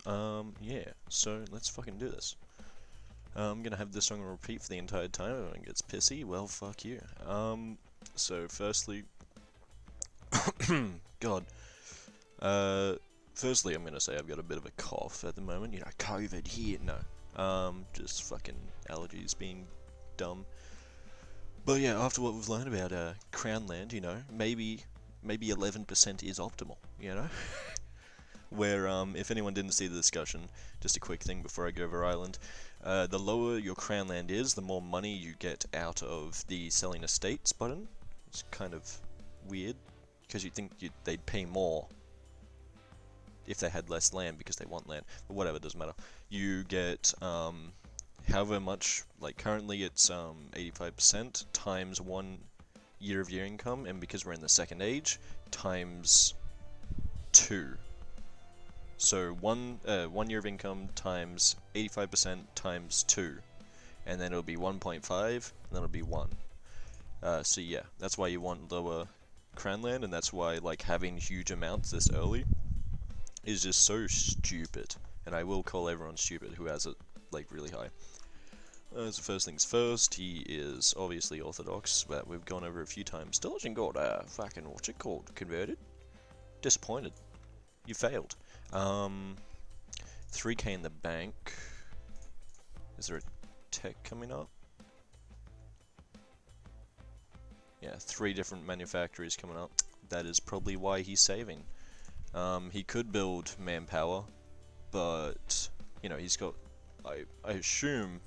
Yeah, so let's fucking do this. I'm gonna have this song on repeat for the entire time. If anyone gets pissy, well, fuck you. So firstly, God. Uh, Firstly, I'm gonna say I've got a bit of a cough at the moment. You know, COVID here. No. Just fucking allergies being dumb. But yeah, after what we've learned about Crown Land, you know, maybe 11% is optimal. You know, where if anyone didn't see the discussion, just a quick thing before I go over Ireland, the lower your Crown Land is, the more money you get out of the selling estates button. It's kind of weird because you'd think they'd pay more if they had less land because they want land, but whatever, doesn't matter. You get however much, like currently it's 85% times 1 year of your income, and because we're in the second age, times 2. So 1 year of income times 85% times 2, and then it'll be 1.5, and then it'll be 1. So yeah, that's why you want lower crown land, and that's why like having huge amounts this early is just so stupid, and I will call everyone stupid who has it like really high. So first things first, he is obviously Orthodox, that we've gone over a few times. Still hasn't got fucking what's it called, converted. Disappointed. You failed. 3k in the bank. Is there a tech coming up? Yeah, 3 different manufacturers coming up. That is probably why he's saving. He could build manpower, but you know he's got, I assume,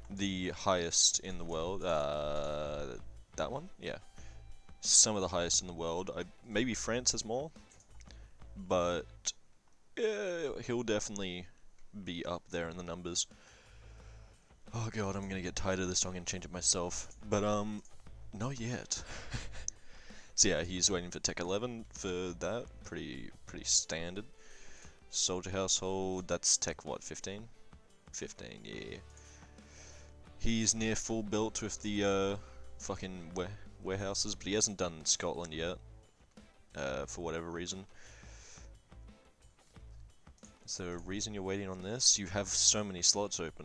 the highest in the world. That one, yeah, some of the highest in the world. Maybe France has more, but yeah, he'll definitely be up there in the numbers. Oh god, I'm gonna get tired of this song and change it myself, but not yet. So yeah, he's waiting for Tech 11 for that. Pretty standard. Soldier household, that's Tech what, 15? 15, yeah. He's near full built with the fucking warehouses, but he hasn't done Scotland yet. For whatever reason. Is there a reason you're waiting on this? You have so many slots open.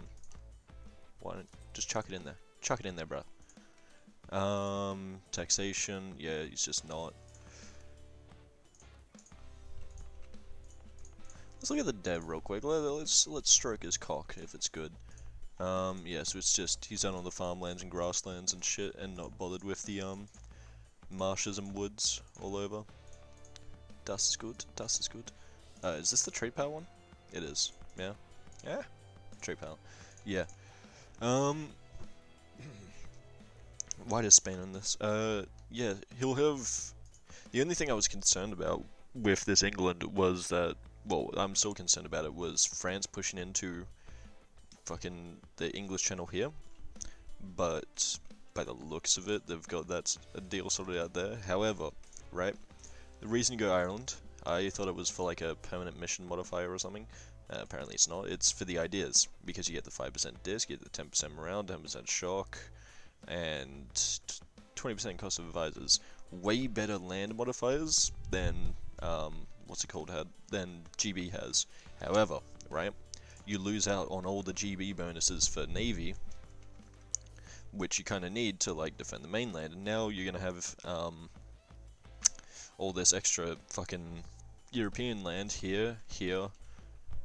Why don't just chuck it in there? Chuck it in there, bruh. Taxation, yeah, he's just not. Let's look at the dev real quick. Let's stroke his cock if it's good. Yeah, so it's just he's done all the farmlands and grasslands and shit, and not bothered with the marshes and woods all over. Dust is good. Dust is good. Is this the trade power one? It is. Yeah. Yeah. Trade power. Yeah. Why does Spain on this? Yeah, he'll have. The only thing I was concerned about with this England was that, well, I'm still concerned about it, was France pushing into fucking the English Channel here, but by the looks of it, they've got that a deal sorted out there. However, right, the reason you go Ireland, I thought it was for like a permanent mission modifier or something. Apparently it's not. It's for the ideas, because you get the 5% disc, you get the 10% morale, 10% shock, and 20% cost of advisors. Way better land modifiers than what's it called than GB has. However, right, you lose out on all the GB bonuses for Navy, which you kind of need to like defend the mainland, and now you're gonna have all this extra fucking European land here,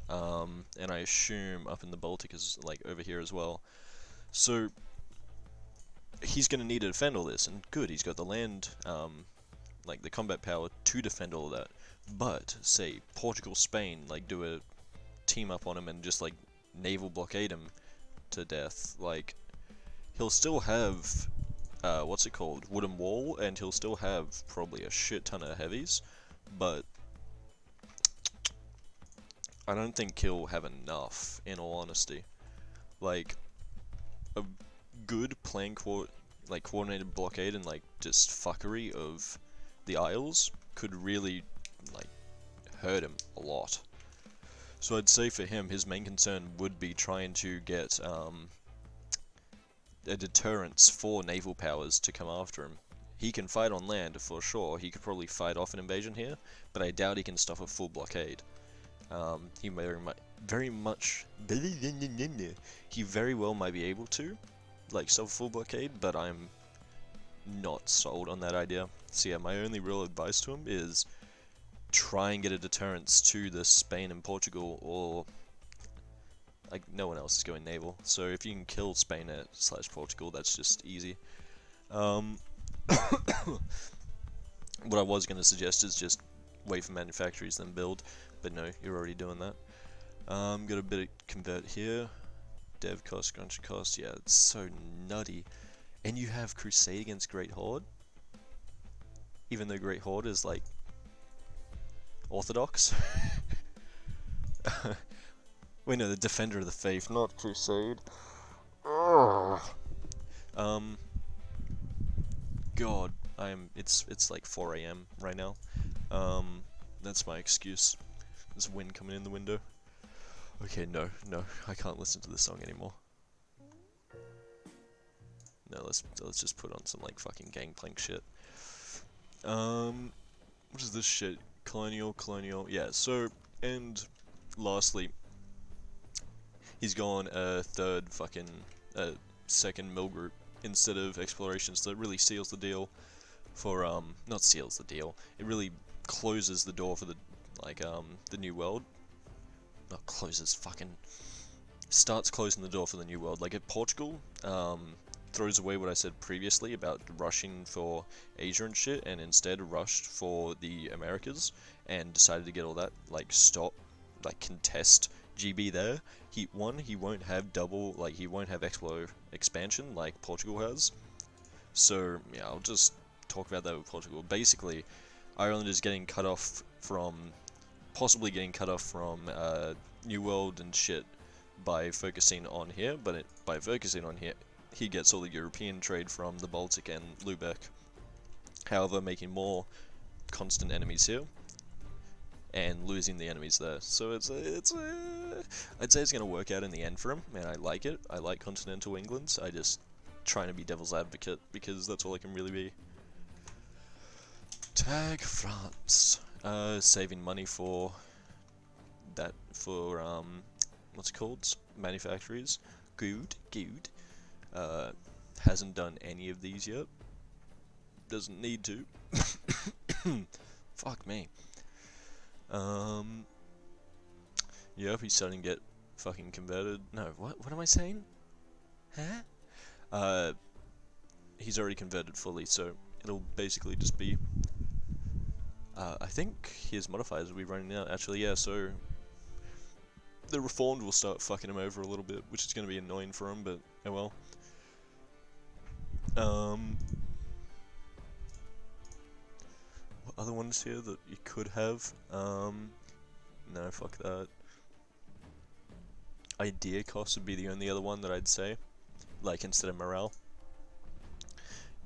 and I assume up in the Baltic is like over here as well. So he's going to need to defend all this, and good, he's got the land, like the combat power to defend all of that. But say Portugal, Spain, like do a team up on him and just like naval blockade him to death. Like he'll still have what's it called, wooden wall, and he'll still have probably a shit ton of heavies, but I don't think he'll have enough, in all honesty. Like a good coordinated blockade and like just fuckery of the Isles could really like hurt him a lot. So I'd say for him, his main concern would be trying to get a deterrence for naval powers to come after him. He can fight on land for sure. He could probably fight off an invasion here, but I doubt he can stop a full blockade. He he very well might be able to, like, solve a full blockade, but I'm not sold on that idea. So yeah, my only real advice to him is try and get a deterrence to the Spain and Portugal, or like no one else is going naval. So if you can kill Spain / Portugal, that's just easy. What I was going to suggest is just wait for manufactories then build, but no, you're already doing that. Got a bit of convert here. Dev cost, crunch cost, yeah, it's so nutty. And you have Crusade against Great Horde, even though Great Horde is like Orthodox. Wait, no, the Defender of the Faith, not Crusade. Ugh. God, it's like 4 AM right now. That's my excuse. There's wind coming in the window. Okay, no, I can't listen to this song anymore. No, let's just put on some like fucking Gangplank shit. What is this shit? Colonial, yeah, so, and lastly, he's gone a second mill group instead of explorations, so it really seals the deal for, not seals the deal, it really closes the door for the, like, the New World. Not closes, fucking starts closing the door for the New World. Like, at Portugal, throws away what I said previously about rushing for Asia and shit, and instead rushed for the Americas, and decided to get all that, like, contest GB there. He won't have double, like, he won't have expansion like Portugal has. So, yeah, I'll just talk about that with Portugal. Basically, Ireland is getting cut off from, possibly getting cut off from, New World and shit by focusing on here, but by focusing on here, he gets all the European trade from the Baltic and Lubeck. However, making more constant enemies here, and losing the enemies there. So I'd say it's gonna work out in the end for him, and I like it. I like continental England. I just trying to be devil's advocate because that's all I can really be. Tag France. Saving money for that, for what's it called? Manufacturers. Good. Hasn't done any of these yet. Doesn't need to. Fuck me. Yep, he's starting to get fucking converted. No, what am I saying? Huh? He's already converted fully, so it'll basically just be, I think his modifiers will be running out, actually, yeah, so the Reformed will start fucking him over a little bit, which is going to be annoying for him, but oh well. What other ones here that you could have? No, fuck that. Idea cost would be the only other one that I'd say, like, instead of morale.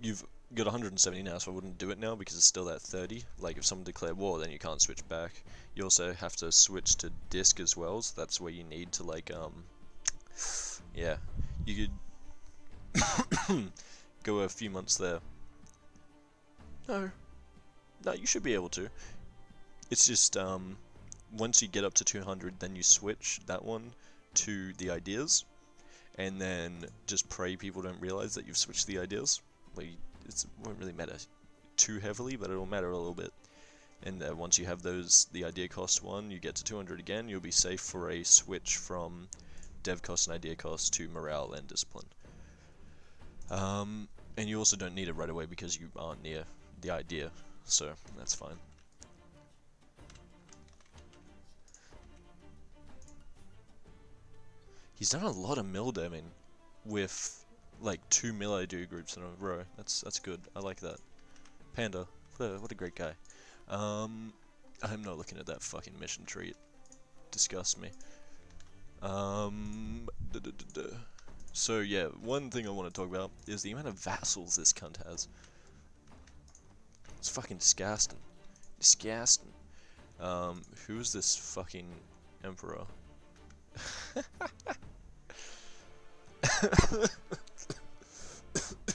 You've got 170 now, so I wouldn't do it now because it's still at 30. Like, if someone declared war, then you can't switch back. You also have to switch to disc as well, so that's where you need to, like, yeah, you could go a few months there. No, you should be able to. It's just, once you get up to 200, then you switch that one to the ideas, and then just pray people don't realize that you've switched the ideas. Like, it won't really matter too heavily, but it'll matter a little bit. And once you have the idea cost one, you get to 200 again, you'll be safe for a switch from dev cost and idea cost to morale and discipline. And you also don't need it right away because you aren't near the idea, so that's fine. He's done a lot of mill damming with, like, 2 mill idea groups in a row. That's good. I like that. Panda, what a great guy. I'm not looking at that fucking mission tree. It disgusts me. So yeah, one thing I want to talk about is the amount of vassals this cunt has. It's fucking disgusting. Disgusting. Who is this fucking emperor?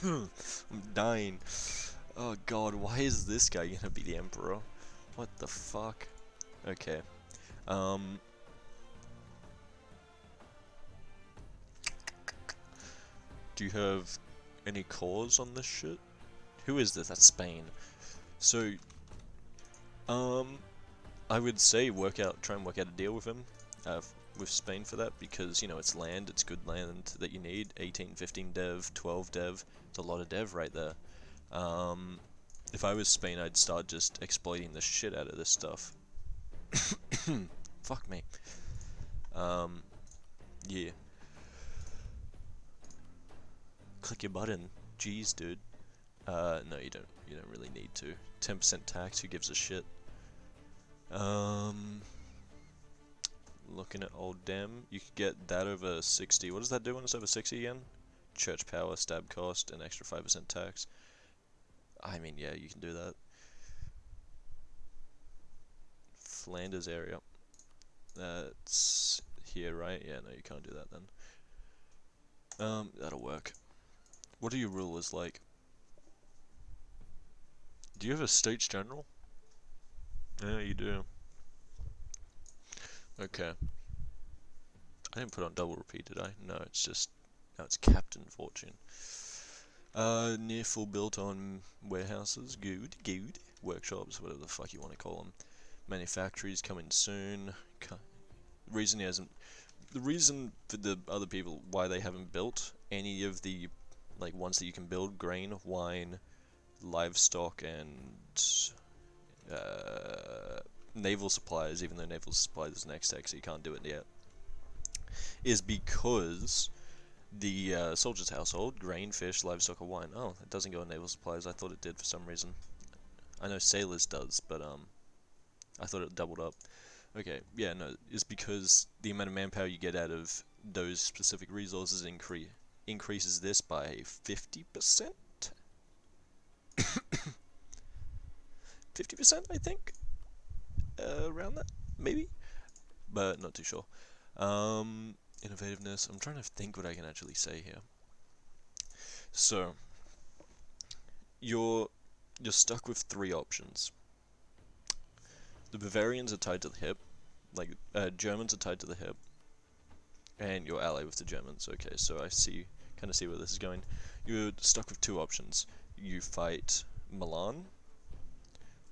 I'm dying. Oh god, why is this guy gonna be the emperor? What the fuck? Okay. Um, do you have any cores on this shit? Who is this? That's Spain. So, um, I would say try and work out a deal with him, with Spain for that, because, you know, it's land, it's good land that you need. 18, 15 dev, 12 dev, it's a lot of dev right there. If I was Spain, I'd start just exploiting the shit out of this stuff. Fuck me. Yeah. Click your button. Jeez, dude. No, you don't. You don't really need to. 10% tax. Who gives a shit? Looking at old Dem, you could get that over 60. What does that do when it's over 60 again? Church power, stab cost, and extra 5% tax. I mean, yeah, you can do that. Flanders area. That's here, right? Yeah, no, you can't do that then. That'll work. What are your rulers like? Do you have a States General? Yeah, you do. Okay. I didn't put on double repeat, did I? No, it's just... No, it's Captain Fortune. Near full built on warehouses. Good, good. Workshops, whatever the fuck you want to call them. Manufactories coming soon. Reason he hasn't... The reason for the other people why they haven't built any of the like ones that you can build, grain, wine, livestock, and naval supplies, even though naval supplies is next tech, so you can't do it yet, is because the soldier's household, grain, fish, livestock, or wine. Oh, it doesn't go in naval supplies. I thought it did for some reason. I know sailors does, but I thought it doubled up. Okay, yeah, no, it's because the amount of manpower you get out of those specific resources increases this by 50%? 50%, I think? Around that, maybe? But not too sure. Innovativeness, I'm trying to think what I can actually say here. So, you're stuck with three options. The Bavarians are tied to the hip, like, Germans are tied to the hip, and you're allied with the Germans. Okay, so I kind of see where this is going. You're stuck with two options. You fight Milan,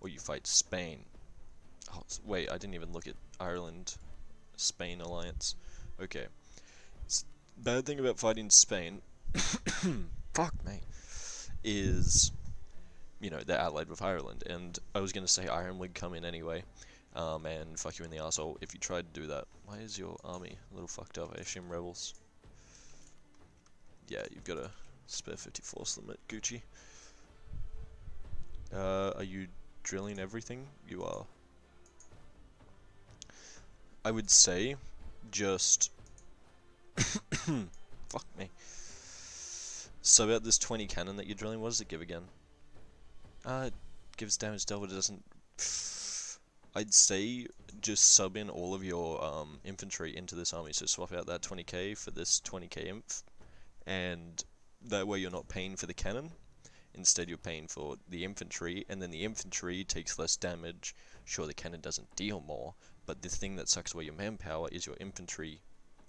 or you fight Spain. Oh, wait, I didn't even look at Ireland-Spain alliance. Okay. Bad thing about fighting Spain, fuck me, is, you know, they're allied with Ireland, and I was gonna say Ireland would come in anyway, and fuck you in the asshole if you tried to do that. Why is your army a little fucked up? I assume rebels. Yeah, you've got a spare 50 force limit, Gucci. Are you drilling everything? You are. I would say, just... fuck me. So about this 20 cannon that you're drilling, what does it give again? It gives damage double, it doesn't... I'd say just sub in all of your infantry into this army, so swap out that 20k for this 20k inf, and that way you're not paying for the cannon, instead you're paying for the infantry, and then the infantry takes less damage. Sure, the cannon doesn't deal more, but the thing that sucks away your manpower is your infantry,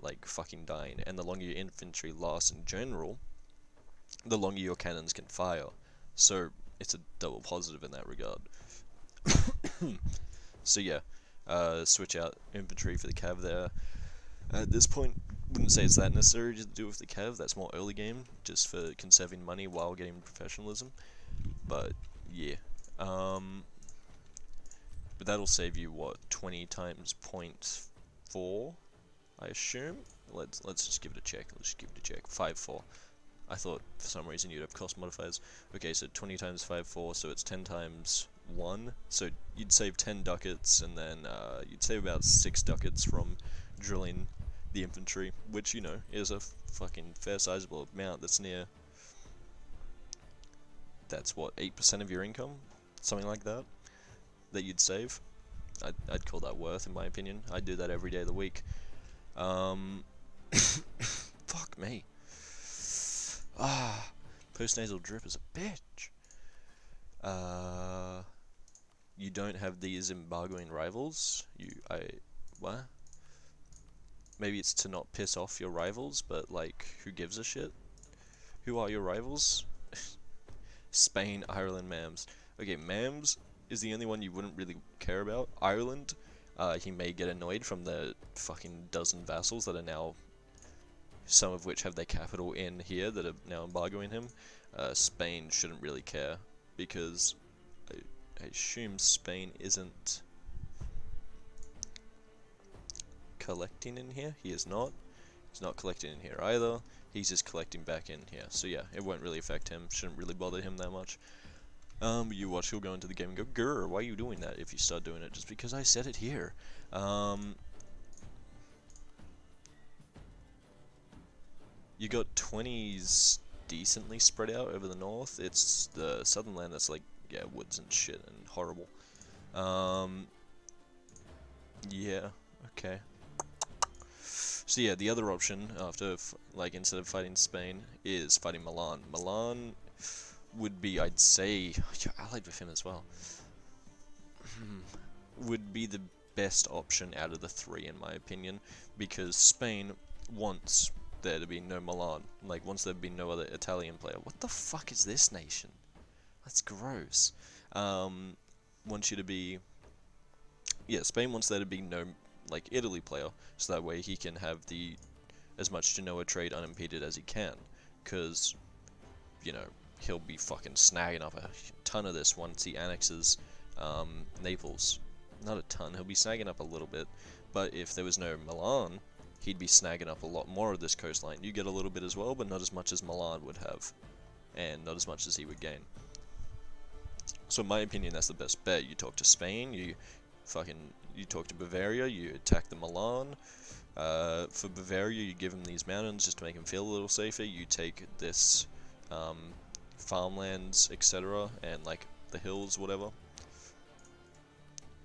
like, fucking dying, and the longer your infantry lasts in general, the longer your cannons can fire. So, it's a double positive in that regard. So yeah, switch out infantry for the cav there. At this point, wouldn't say it's that necessary to do with the cav, that's more early game, just for conserving money while getting professionalism. But, yeah. But that'll save you, what, 20 times 0.4, I assume? Let's just give it a check, 5.4. I thought for some reason you'd have cost modifiers. Okay, so 20 times 5.4, so it's 10 times 1. So you'd save 10 ducats, and then you'd save about 6 ducats from drilling the infantry, which, you know, is a fucking fair sizable amount. That's near... That's what, 8% of your income? Something like that? That you'd save? I'd call that worth, in my opinion. I'd do that every day of the week. Fuck me. Postnasal drip is a bitch. You don't have these embargoing rivals. What? Maybe it's to not piss off your rivals, but like, who gives a shit? Who are your rivals? Spain, Ireland, Mams. Okay, Mams is the only one you wouldn't really care about. Ireland, he may get annoyed from the fucking dozen vassals that are now, some of which have their capital in here, that are now embargoing him. Spain shouldn't really care, because I assume Spain isn't collecting in here. He is not. He's not collecting in here either. He's just collecting back in here. So yeah, it won't really affect him. Shouldn't really bother him that much. You watch, he'll go into the game and go, grr, why are you doing that if you start doing it? Just because I said it here. You got 20s decently spread out over the north. It's the southern land that's like, yeah, woods and shit and horrible. Yeah, okay. So yeah, the other option after, like, instead of fighting Spain, is fighting Milan. Milan would be, I'd say, you're allied with him as well, would be the best option out of the three, in my opinion, because Spain wants there to be no Milan, like, wants there to be no other Italian player. What the fuck is this nation? That's gross. Wants you to be, yeah, Spain wants there to be no, like, Italy player, so that way he can have the as much Genoa trade unimpeded as he can, because, you know, he'll be fucking snagging up a ton of this once he annexes Naples. Not a ton, he'll be snagging up a little bit, but if there was no Milan, he'd be snagging up a lot more of this coastline. You get a little bit as well, but not as much as Milan would have, and not as much as he would gain. So in my opinion, that's the best bet. You talk to Spain, you talk to Bavaria, you attack the Milan. For Bavaria, you give him these mountains just to make him feel a little safer. You take this farmlands, etc., and like the hills, whatever.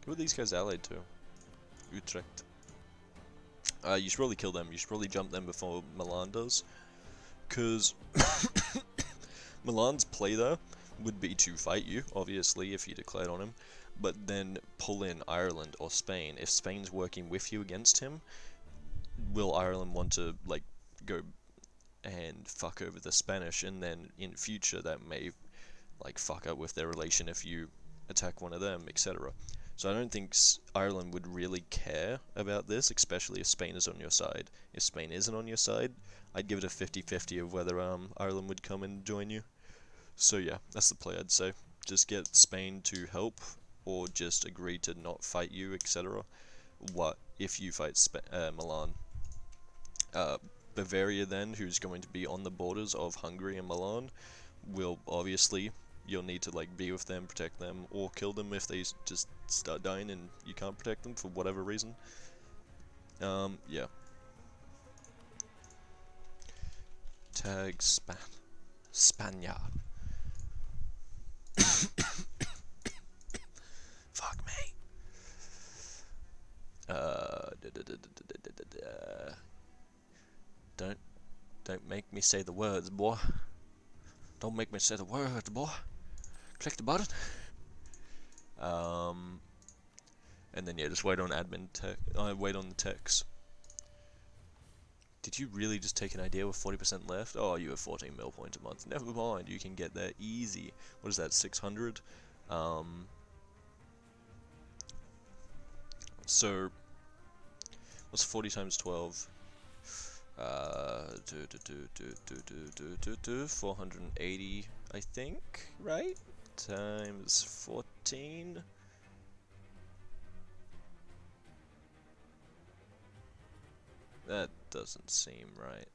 Who are these guys allied to? Utrecht. You should probably kill them. You should probably jump them before Milan does, because Milan's play though would be to fight you, obviously, if you declared on him, but then pull in Ireland or Spain. If Spain's working with you against him, will Ireland want to, like, go and fuck over the Spanish, and then in future that may, like, fuck up with their relation if you attack one of them, etc. So I don't think Ireland would really care about this, especially if Spain is on your side. If Spain isn't on your side, I'd give it a 50-50 of whether Ireland would come and join you. So yeah, that's the play, I'd say. Just get Spain to help, or just agree to not fight you, etc. What if you fight Milan? Bavaria then, who's going to be on the borders of Hungary and Milan, will obviously, you'll need to, like, be with them, protect them, or kill them if they just start dying and you can't protect them for whatever reason. Yeah. Tag Spania. Fuck me. Don't make me say the words, boy. Don't make me say the words, boy. Click the button. And then yeah, just wait on admin tech. Wait on the techs. Did you really just take an idea with 40% left? Oh, you have 14 mil points a month. Never mind, you can get there easy. What is that, 600? So, what's 40 times 12? 480, I think, right? Times 14. That doesn't seem right.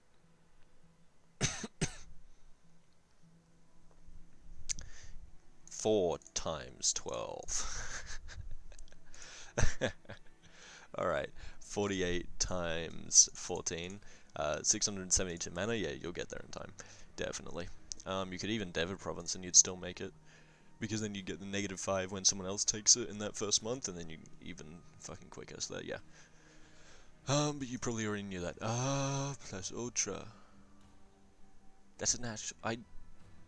4 times 12. Alright, 48 times 14. 672 mana, yeah, you'll get there in time. Definitely. You could even dev a province and you'd still make it, because then you get the -5 when someone else takes it in that first month, and then you even fucking quicker, so that, yeah. But you probably already knew that. Plus Ultra. That's an actual,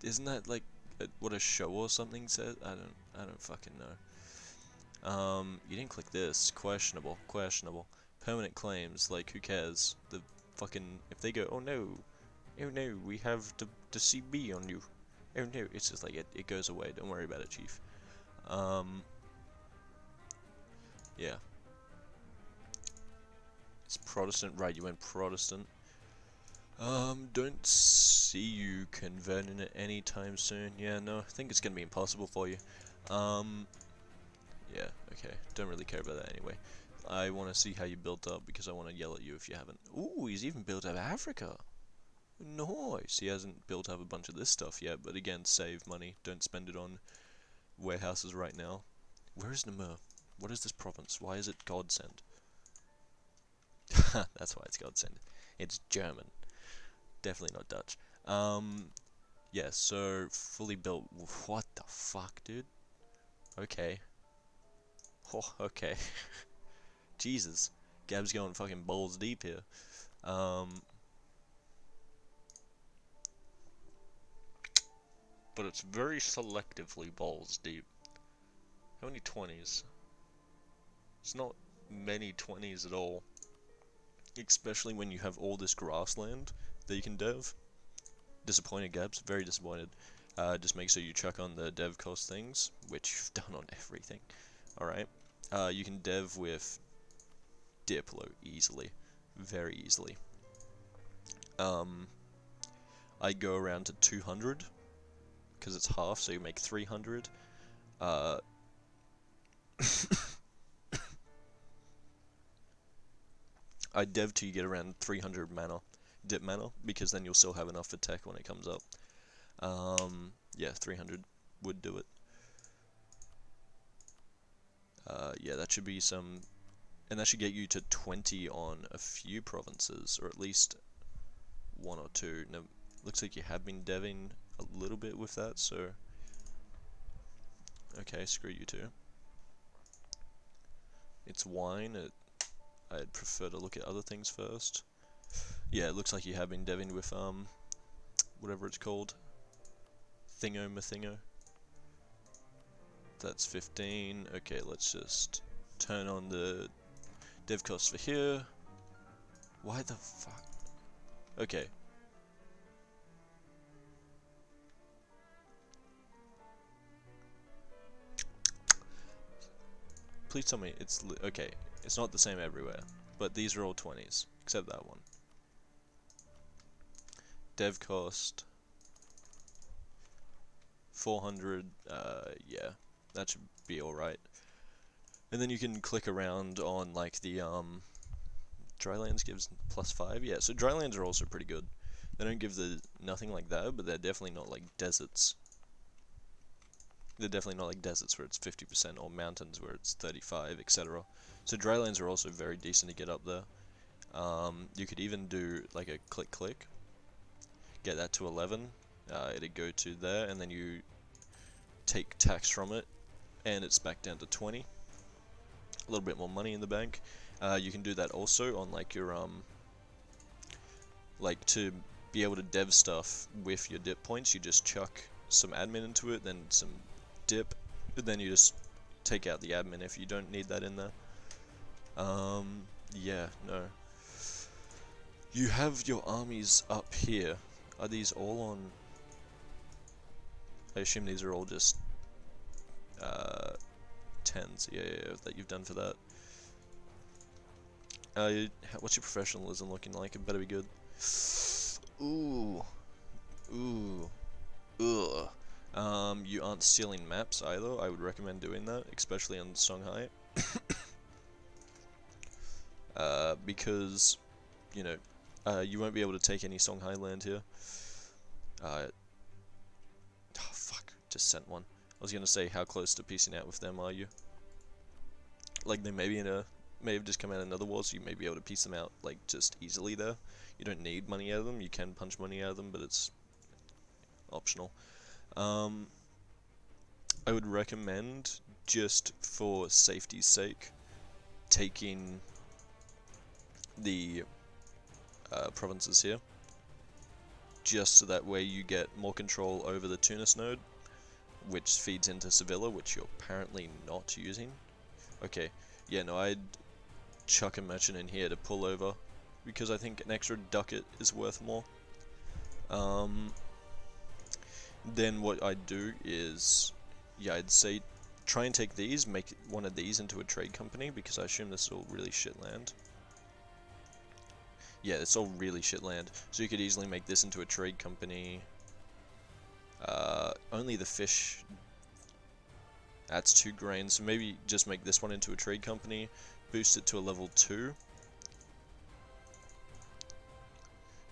isn't that like what a show or something says? I don't fucking know. You didn't click this. Questionable. Questionable. Permanent claims. Like, who cares? The fucking... If they go, oh no, we have the CB on you. Oh no, it's just like, it goes away. Don't worry about it, Chief. Yeah. It's Protestant. Right, you went Protestant. Don't see you converting it anytime soon. Yeah, no, I think it's gonna be impossible for you. Yeah, okay. Don't really care about that anyway. I want to see how you built up because I want to yell at you if you haven't. Ooh, he's even built up Africa. Nice. He hasn't built up a bunch of this stuff yet, but again, save money. Don't spend it on warehouses right now. Where is Namur? What is this province? Why is it God sent? That's why it's God sent. It's German. Definitely not Dutch. Yeah, so fully built. What the fuck, dude? Okay. Oh, okay. Jesus. Gab's going fucking balls deep here. But it's very selectively balls deep. How many 20s? It's not many 20s at all. Especially when you have all this grassland that you can dev. Disappointed, Gabs. Very disappointed. Just make sure you check on the dev cost things, which you've done on everything. Alright. You can dev with Diplo easily. Very easily. I go around to 200 because it's half, so you make 300. I dev till you get around 300 mana, dip mana, because then you'll still have enough for tech when it comes up. Yeah, 300 would do it. Yeah, that should be some, and that should get you to 20 on a few provinces, or at least one or two. Now, looks like you have been deving a little bit with that, so okay, screw you too. It's wine. I'd prefer to look at other things first. Yeah, it looks like you have been deving with whatever it's called, Thingo Mathingo. That's 15. Okay, let's just turn on the dev cost for here. Why the fuck? Okay. Please tell me it's okay. It's not the same everywhere, but these are all 20s, except that one. Dev cost 400. Yeah, that should be all right. And then you can click around on like the Drylands gives +5. Yeah, so drylands are also pretty good. They don't give the nothing like that, but they're definitely not like deserts. They're definitely not like deserts where it's 50% or mountains where it's 35, etc. So drylands are also very decent to get up there. You could even do like a click, get that to 11. It'd go to there, and then you take tax from it, and it's back down to 20. A little bit more money in the bank. You can do that also on like your like to be able to dev stuff with your dip points. You just chuck some admin into it, then some dip, and then you just take out the admin if you don't need that in there. Yeah, no. You have your armies up here. Are these all on? I assume these are all just 10s. Yeah, that you've done for that. What's your professionalism looking like? It better be good. Ooh. Ugh. You aren't stealing maps either. I would recommend doing that, especially on Songhai. Because, you know, you won't be able to take any Songhai land here. Oh, fuck, just sent one. I was gonna say, how close to piecing out with them are you? Like, they may have just come out in another war, so you may be able to piece them out, like, just easily there. You don't need money out of them, you can punch money out of them, but it's optional. I would recommend, just for safety's sake, taking the provinces here, just so that way you get more control over the Tunis node, which feeds into Sevilla, which you're apparently not using. Okay, yeah, no, I'd chuck a merchant in here to pull over, because I think an extra ducat is worth more. Then what I'd do is, yeah, I'd say try and take these, make one of these into a trade company, because I assume this is all really shit land. Yeah, it's all really shit land, so you could easily make this into a trade company. Only the fish, that's 2 grain, so maybe just make this one into a trade company, boost it to a level 2,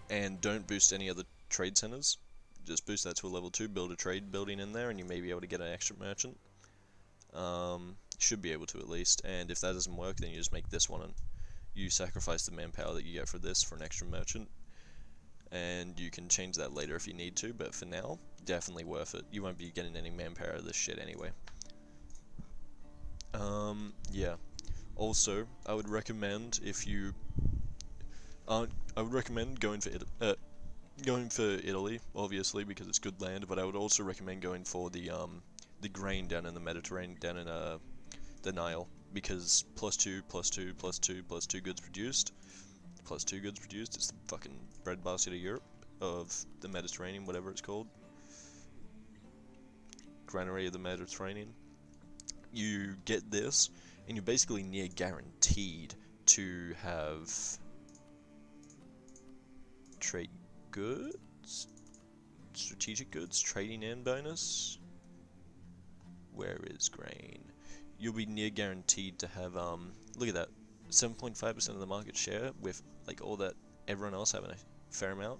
and don't boost any other trade centers. Just boost that to a level 2, build a trade building in there, and you may be able to get an extra merchant. Should be able to at least, and if that doesn't work, then you just make this one, and you sacrifice the manpower that you get for this for an extra merchant, and you can change that later if you need to, but for now, definitely worth it. You won't be getting any manpower of this shit anyway. Yeah. Also, I would recommend if you aren't, I would recommend going for Italy, obviously, because it's good land, but I would also recommend going for the grain down in the Mediterranean, down in the Nile, because +2, +2, +2, +2 goods produced, +2 goods produced, it's the fucking breadbasket of Europe, of the Mediterranean, whatever it's called. Granary of the Mediterranean. You get this, and you're basically near guaranteed to have trade goods, strategic goods, trading in bonus. Where is grain? You'll be near guaranteed to have look at that, 7.5% of the market share, with like all that everyone else having a fair amount,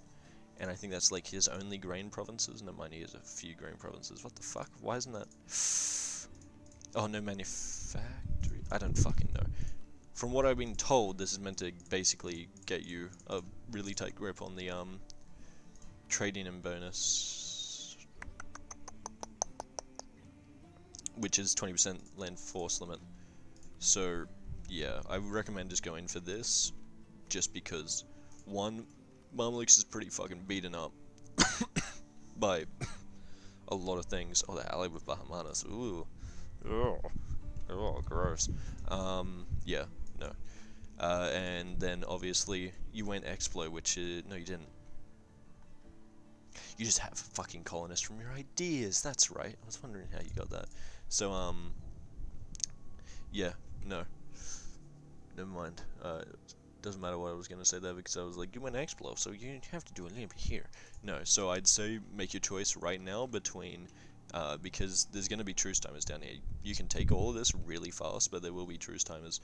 and I think that's like his only grain provinces. No, mind he has a few grain provinces. What the fuck? Why isn't that? Oh, no manufactory. I don't fucking know. From what I've been told, this is meant to basically get you a really tight grip on the trading and bonus, which is 20% land force limit. So yeah, I would recommend just going for this, just because one, Mamluks is pretty fucking beaten up by a lot of things. Oh, they're allied with Bahamanas. Ooh, oh, gross. Yeah, no. And then obviously you went Explo, which is, no, you didn't. You just have fucking colonists from your ideas. That's right. I was wondering how you got that. So yeah, no. Never mind. Doesn't matter what I was gonna say there, because I was like, you went Explo, so you have to do a little bit here. No, so I'd say make your choice right now between, because there's gonna be truce timers down here. You can take all of this really fast, but there will be truce timers.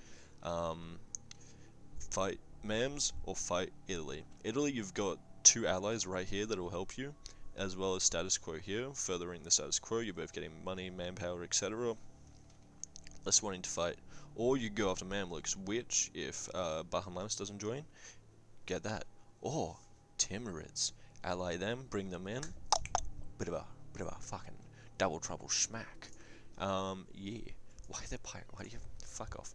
Fight Mams or fight Italy. Italy, you've got 2 allies right here that will help you, as well as status quo here, furthering the status quo. You're both getting money, manpower, etc. Less wanting to fight. Or you go after Mamluks, which, if Bahamanis doesn't join, get that. Or Timurids. Ally them, bring them in. Bit of a fucking double trouble smack. Yeah. Why are they pirate? Why do you fuck off?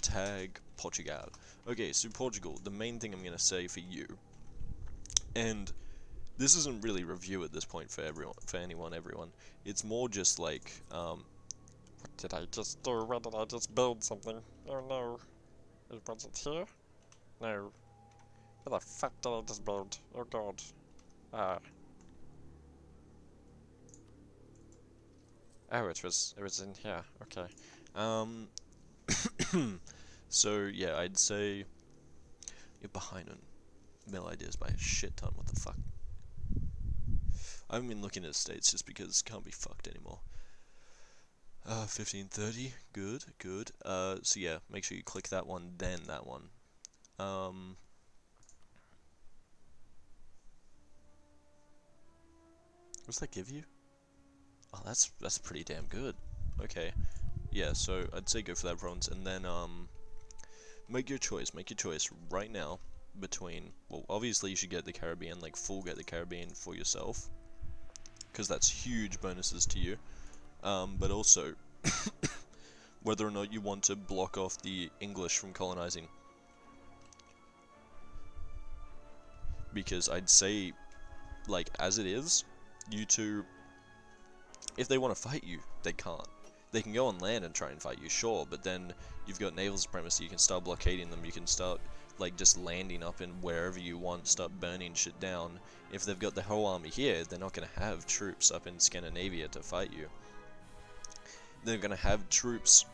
Tag Portugal. Okay, so Portugal, the main thing I'm gonna say for you, and this isn't really review at this point for everyone. It's more just like, what did I just do? Where did I just build something? Oh no. Was it here? No. Where the fuck did I just build? Oh god. Oh, it was in here. Okay. So yeah, I'd say you're behind on mill ideas by a shit ton. What the fuck? I haven't been looking at states just because it can't be fucked anymore. 1530, good. So yeah, make sure you click that one, then that one. What's that give you? Oh, that's pretty damn good. Okay, yeah. So I'd say go for that province, and then make your choice. Make your choice right now between. Well, obviously you should get the Caribbean, like full get the Caribbean for yourself, because that's huge bonuses to you. But also whether or not you want to block off the English from colonizing, because I'd say, like, as it is, you two, if they want to fight you, they can't. They can go on land and try and fight you, sure, but then you've got naval supremacy. You can start blockading them. You can start like just landing up in wherever you want, start burning shit down. If they've got the whole army here, they're not gonna have troops up in Scandinavia to fight you. They're gonna have troops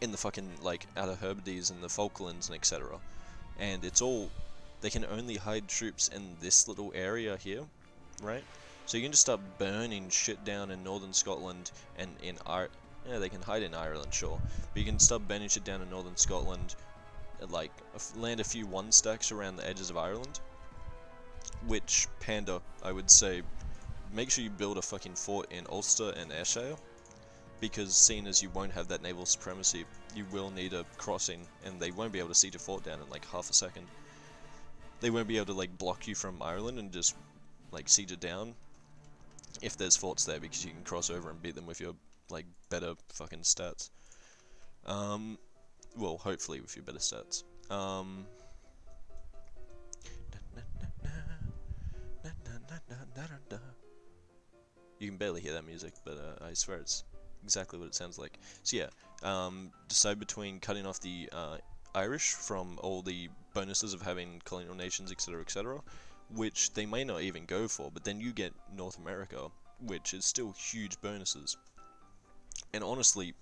in the fucking like Outer Hebrides and the Falklands and etc. And it's all, they can only hide troops in this little area here, right? So you can just start burning shit down in northern Scotland and in yeah, they can hide in Ireland, sure, but you can start burning shit down in northern Scotland, and like land a few one stacks around the edges of Ireland. Which, Panda, I would say, make sure you build a fucking fort in Ulster and Ayrshire, because seeing as you won't have that naval supremacy, you will need a crossing, and they won't be able to siege a fort down in like half a second. They won't be able to like block you from Ireland and just like siege it down if there's forts there, because you can cross over and beat them with your like better fucking stats. Well, hopefully with your better stats. You can barely hear that music, but I swear it's exactly what it sounds like. So yeah, decide between cutting off the Irish from all the bonuses of having colonial nations, etc., which they may not even go for, but then you get North America, which is still huge bonuses. And honestly,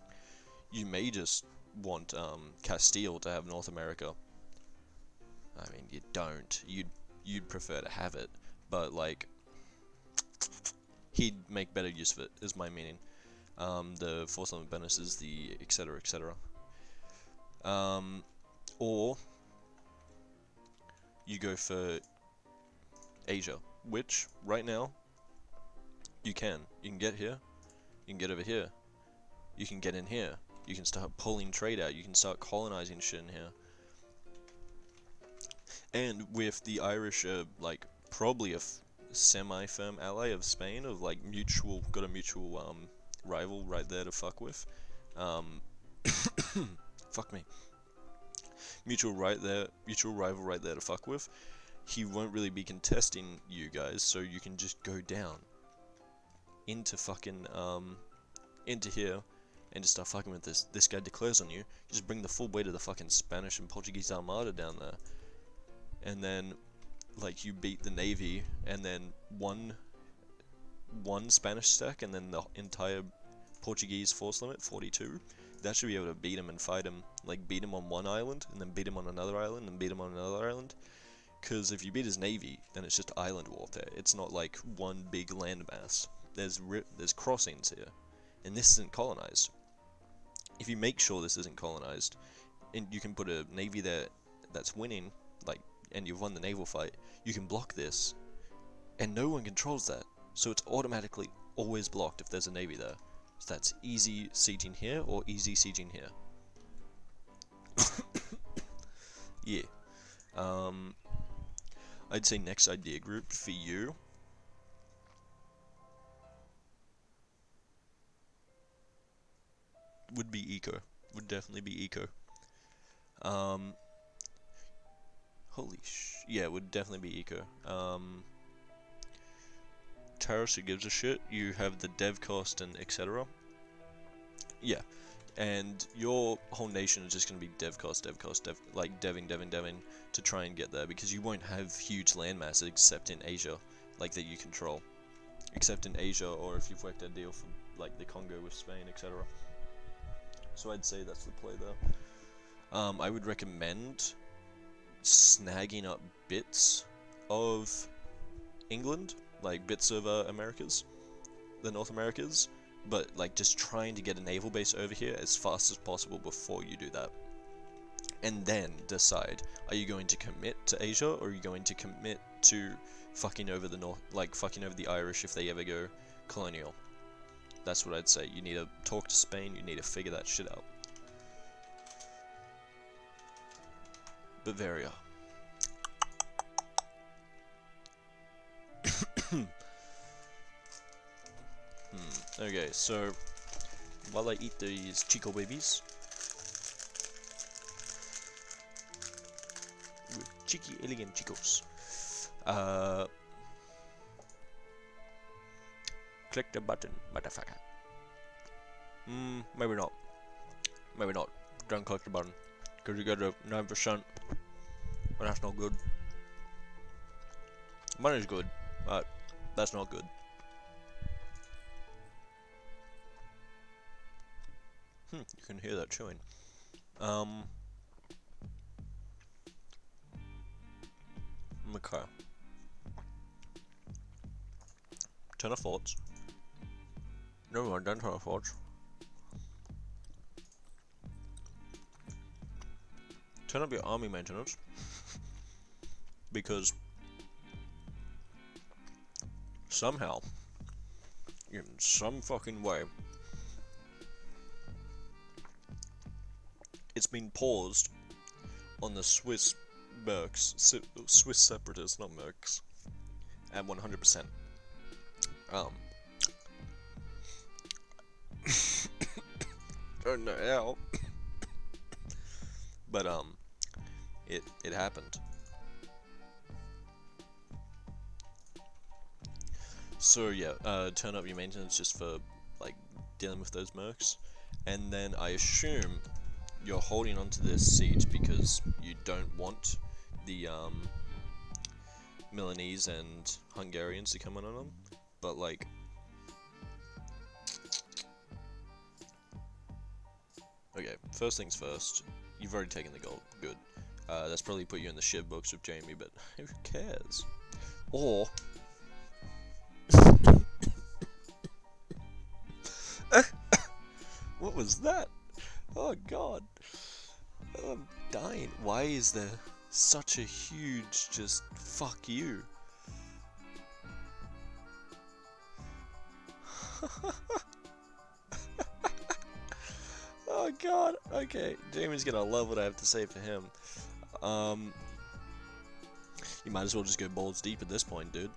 you may just want Castile to have North America. I mean, you don't. You'd prefer to have it, but like, he'd make better use of it, is my meaning. The force limit bonuses, the etc. Or you go for Asia, which right now you can. You can get here, you can get over here, you can get in here, you can start pulling trade out, you can start colonizing shit in here. And with the Irish, like probably a semi-firm ally of Spain, of like got a mutual rival right there to fuck with. Fuck me. Mutual rival right there to fuck with. He won't really be contesting you guys, so you can just go down into fucking into here and just start fucking with this. This guy declares on you. Just bring the full weight of the fucking Spanish and Portuguese Armada down there, and then like you beat the navy, and then one Spanish stack, and then the entire Portuguese force limit, 42. That should be able to beat him and fight him. Like beat him on one island, and then beat him on another island, and beat him on another island. Because if you beat his navy, then it's just island warfare. It's not like one big landmass. There's crossings here, and this isn't colonized. If you make sure this isn't colonized, and you can put a navy there that's winning, like, and you've won the naval fight, you can block this, and no one controls that. So it's automatically always blocked if there's a navy there. So that's easy sieging here or easy sieging here. Yeah. I'd say next idea group for you would be eco. Would definitely be eco. Yeah, would definitely be eco. Terrace, who gives a shit? You have the dev cost and etc. Yeah, and your whole nation is just going to be dev cost, like deving to try and get there, because you won't have huge land masses except in Asia, like that you control. Except in Asia, or if you've worked a deal for like the Congo with Spain, etc. So I'd say that's the play there. I would recommend snagging up bits of England, like bits of Americas, the North Americas, but like just trying to get a naval base over here as fast as possible before you do that. And then decide, are you going to commit to Asia, or are you going to commit to fucking over the North, like fucking over the Irish if they ever go colonial? That's what I'd say. You need to talk to Spain, you need to figure that shit out. Bavaria. Okay, so while I eat these Chico babies, cheeky elegant Chicos, click the button, motherfucker. Maybe not. Maybe not. Don't click the button. Because you get a 9%, and that's not good. Money's good, but that's not good. You can hear that chewing. Okay. Ton of thoughts. No, I don't have thoughts. Turn up your army maintenance. Because somehow, in some fucking way, it's been paused on the Swiss mercs, Swiss separatists, not mercs, at 100%. Don't know how, but it happened. So yeah, turn up your maintenance just for like dealing with those mercs, and then I assume you're holding onto this seat because you don't want the Milanese and Hungarians to come in on them, but like. Okay, first things first, you've already taken the gold, good. That's probably put you in the shit books with Jamie, but who cares? Or... What was that? Oh god. I'm dying. Why is there such a huge just fuck you? Oh god, okay. Jamie's gonna love what I have to say for him. You might as well just go balls deep at this point, dude.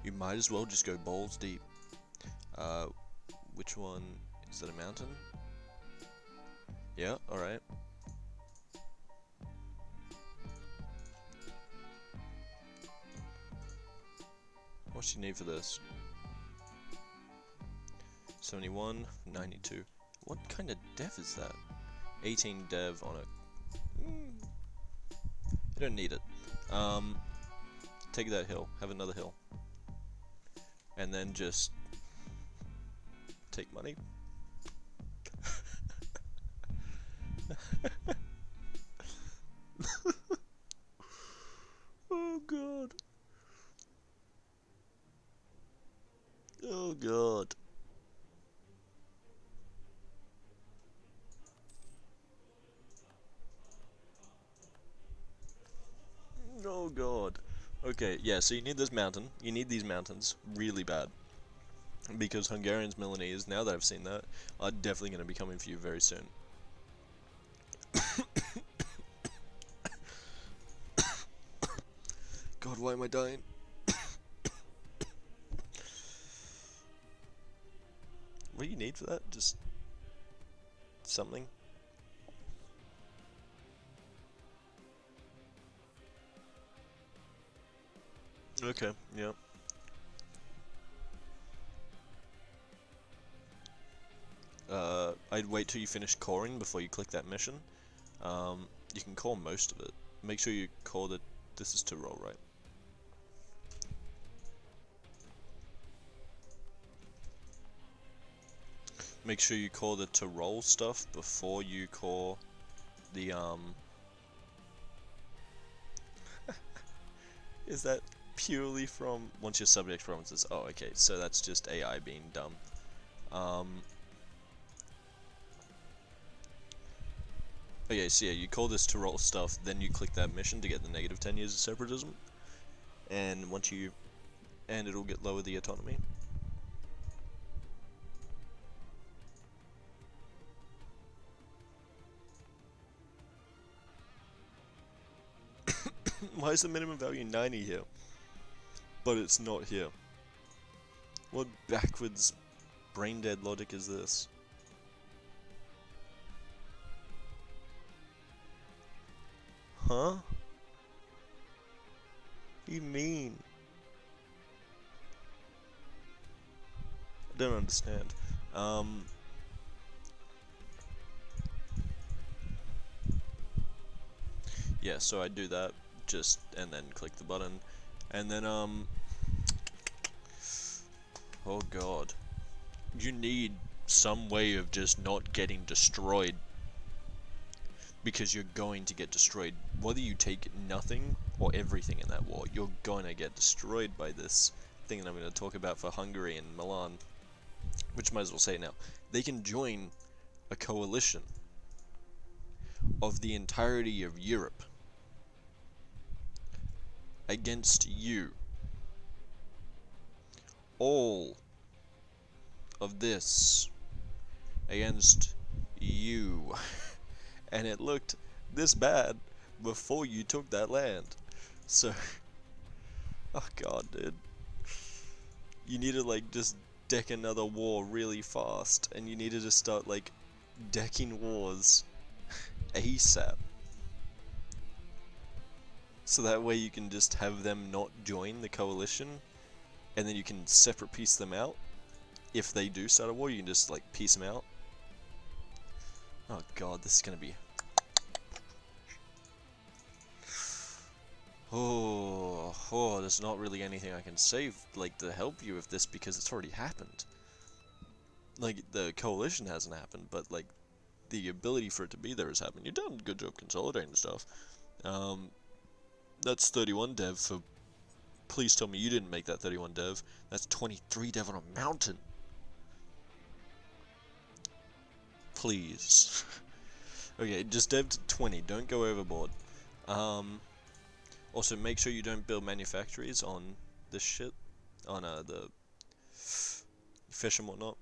You might as well just go balls deep. Which one? Is that a mountain? Yeah, alright. What do you need for this? 71, 92. What kind of dev is that? 18 dev on a... You don't need it. Take that hill. Have another hill. And then just... take money. Oh god. Oh god. Oh god. Okay, yeah, so you need this mountain. You need these mountains really bad. Because Hungarians, Milanese, now that I've seen that, are definitely going to be coming for you very soon. God, why am I dying? What do you need for that? Just... something? Okay, yeah. I'd wait till you finish coring before you click that mission. You can core most of it. Make sure you core that this is to roll, right? Make sure you core the to roll stuff before you core the Is that purely from once your subject provinces? Oh, okay, so that's just AI being dumb. Okay, so yeah, you call this to roll stuff, then you click that mission to get the negative 10 years of separatism, and once you, and it'll get lower the autonomy. Why is the minimum value 90 here? But it's not here. What backwards, brain dead logic is this? Huh? What do you mean? I don't understand. Yeah, so I do that, just, and then click the button, and then, oh god. You need some way of just not getting destroyed, because you're going to get destroyed. Whether you take nothing or everything in that war, you're gonna get destroyed by this thing that I'm going to talk about for Hungary and Milan, which might as well say it now. They can join a coalition of the entirety of Europe against you. All of this against you. And it looked this bad before you took that land. So, oh god, dude. You need to, like, just deck another war really fast, and you needed to start, like, decking wars ASAP. So that way you can just have them not join the coalition, and then you can separate piece them out. If they do start a war, you can just, like, piece them out. Oh god, this is gonna be... Oh, there's not really anything I can say, like, to help you with this, because it's already happened. Like, the coalition hasn't happened, but, like, the ability for it to be there has happened. You've done a good job consolidating stuff. That's 31 dev for... Please tell me you didn't make that 31 dev. That's 23 dev on a mountain. Please. Okay, just dev to 20. Don't go overboard. Also, make sure you don't build manufactories on this shit. On the fish and whatnot.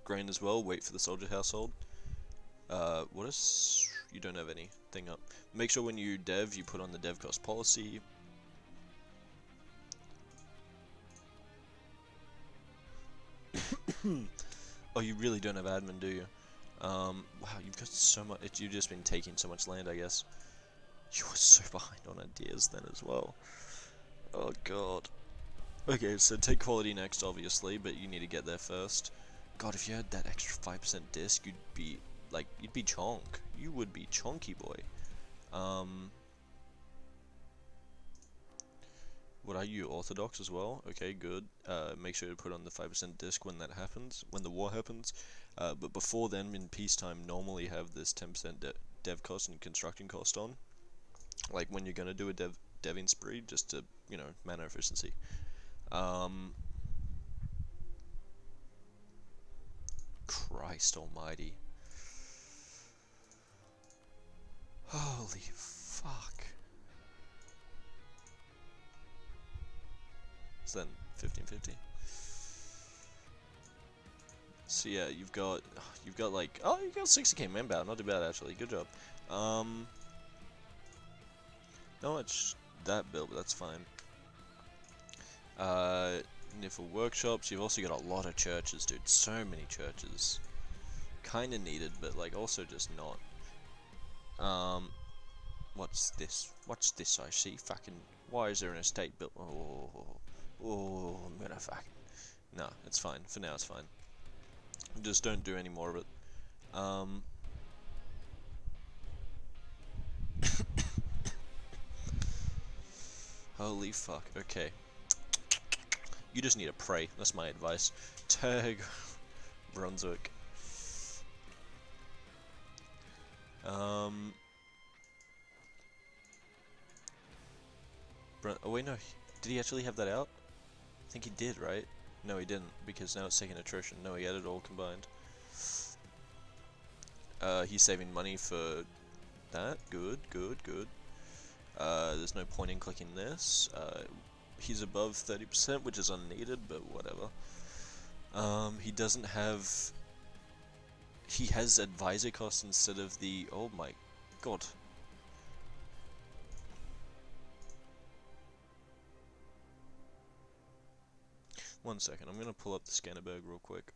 Grain as well. Wait for the soldier household. What is... You don't have anything up. Make sure when you dev, you put on the dev cost policy. Oh, you really don't have admin, do you? Wow, you've got so much... You've just been taking so much land, I guess. You were so behind on ideas then as well. Oh god. Okay, so take quality next, obviously, but you need to get there first. God, if you had that extra 5% disc, you'd be... Like, you'd be chonk. You would be chonky boy. What are you, Orthodox as well? Okay, good. Make sure to put on the 5% disc when that happens, when the war happens. But before then, in peacetime, normally have this 10% dev cost and construction cost on. Like, when you're gonna do a deving spree, just to, you know, mana efficiency. Christ almighty. Holy fuck. So then 1550. So yeah, you've got like, oh, you got 60k manpower, not too bad actually. Good job. Not much that build, but that's fine. For workshops, you've also got a lot of churches, dude. So many churches. Kinda needed, but like also just not. What's this? What's this I see? Fucking, why is there an estate built? Oh, I'm gonna fucking... No, it's fine. For now, it's fine. Just don't do any more of it. Holy fuck. Okay. You just need to pray. That's my advice. Tag Brunswick. Oh wait, no. Did he actually have that out? I think he did, right? No, he didn't, because now it's taking attrition. No, he had it all combined. He's saving money for that. Good, good, good. There's no point in clicking this. He's above 30%, which is unneeded, but whatever. He doesn't have... He has advisor costs instead of the... Oh my god. One second, I'm gonna pull up the Scannerberg real quick.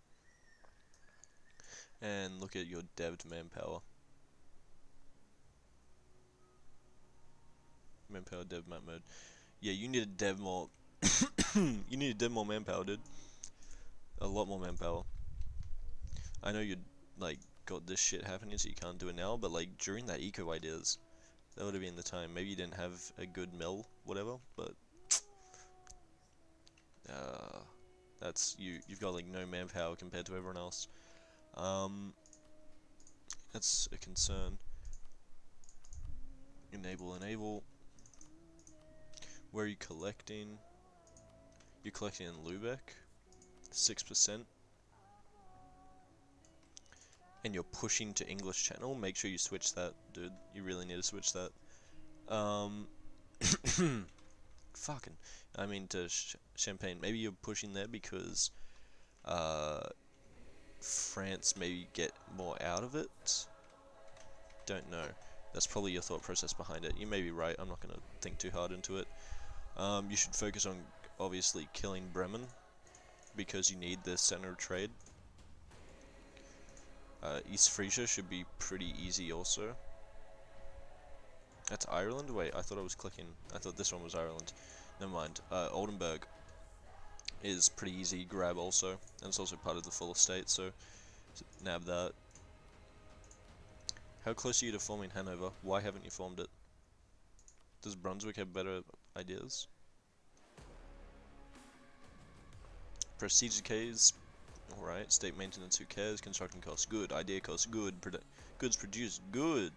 And look at your dev'd manpower. Manpower dev map mode. Yeah, you need a dev more. You need a dev more manpower, dude. A lot more manpower. I know you like got this shit happening, so you can't do it now. But like during that eco ideas, that would have been the time. Maybe you didn't have a good mill, whatever. But uh, that's you. You've got like no manpower compared to everyone else. Um, that's a concern. Enable. Where are you collecting? You're collecting in Lubeck, 6%. And you're pushing to English channel. Make sure you switch that, dude. You really need to switch that. Fucking. I mean to Champagne. Maybe you're pushing there because uh, France maybe get more out of it. Don't know. That's probably your thought process behind it. You may be right. I'm not gonna think too hard into it. You should focus on obviously killing Bremen because you need the center of trade. East Frisia should be pretty easy also. That's Ireland? Wait, I thought I was clicking. I thought this one was Ireland. Never mind. Oldenburg is pretty easy grab also, and it's also part of the full estate, so nab that. How close are you to forming Hanover? Why haven't you formed it? Does Brunswick have better ideas? Prestige decays. Alright, state maintenance, who cares? Construction costs, good. Idea costs, good. Goods produced, good.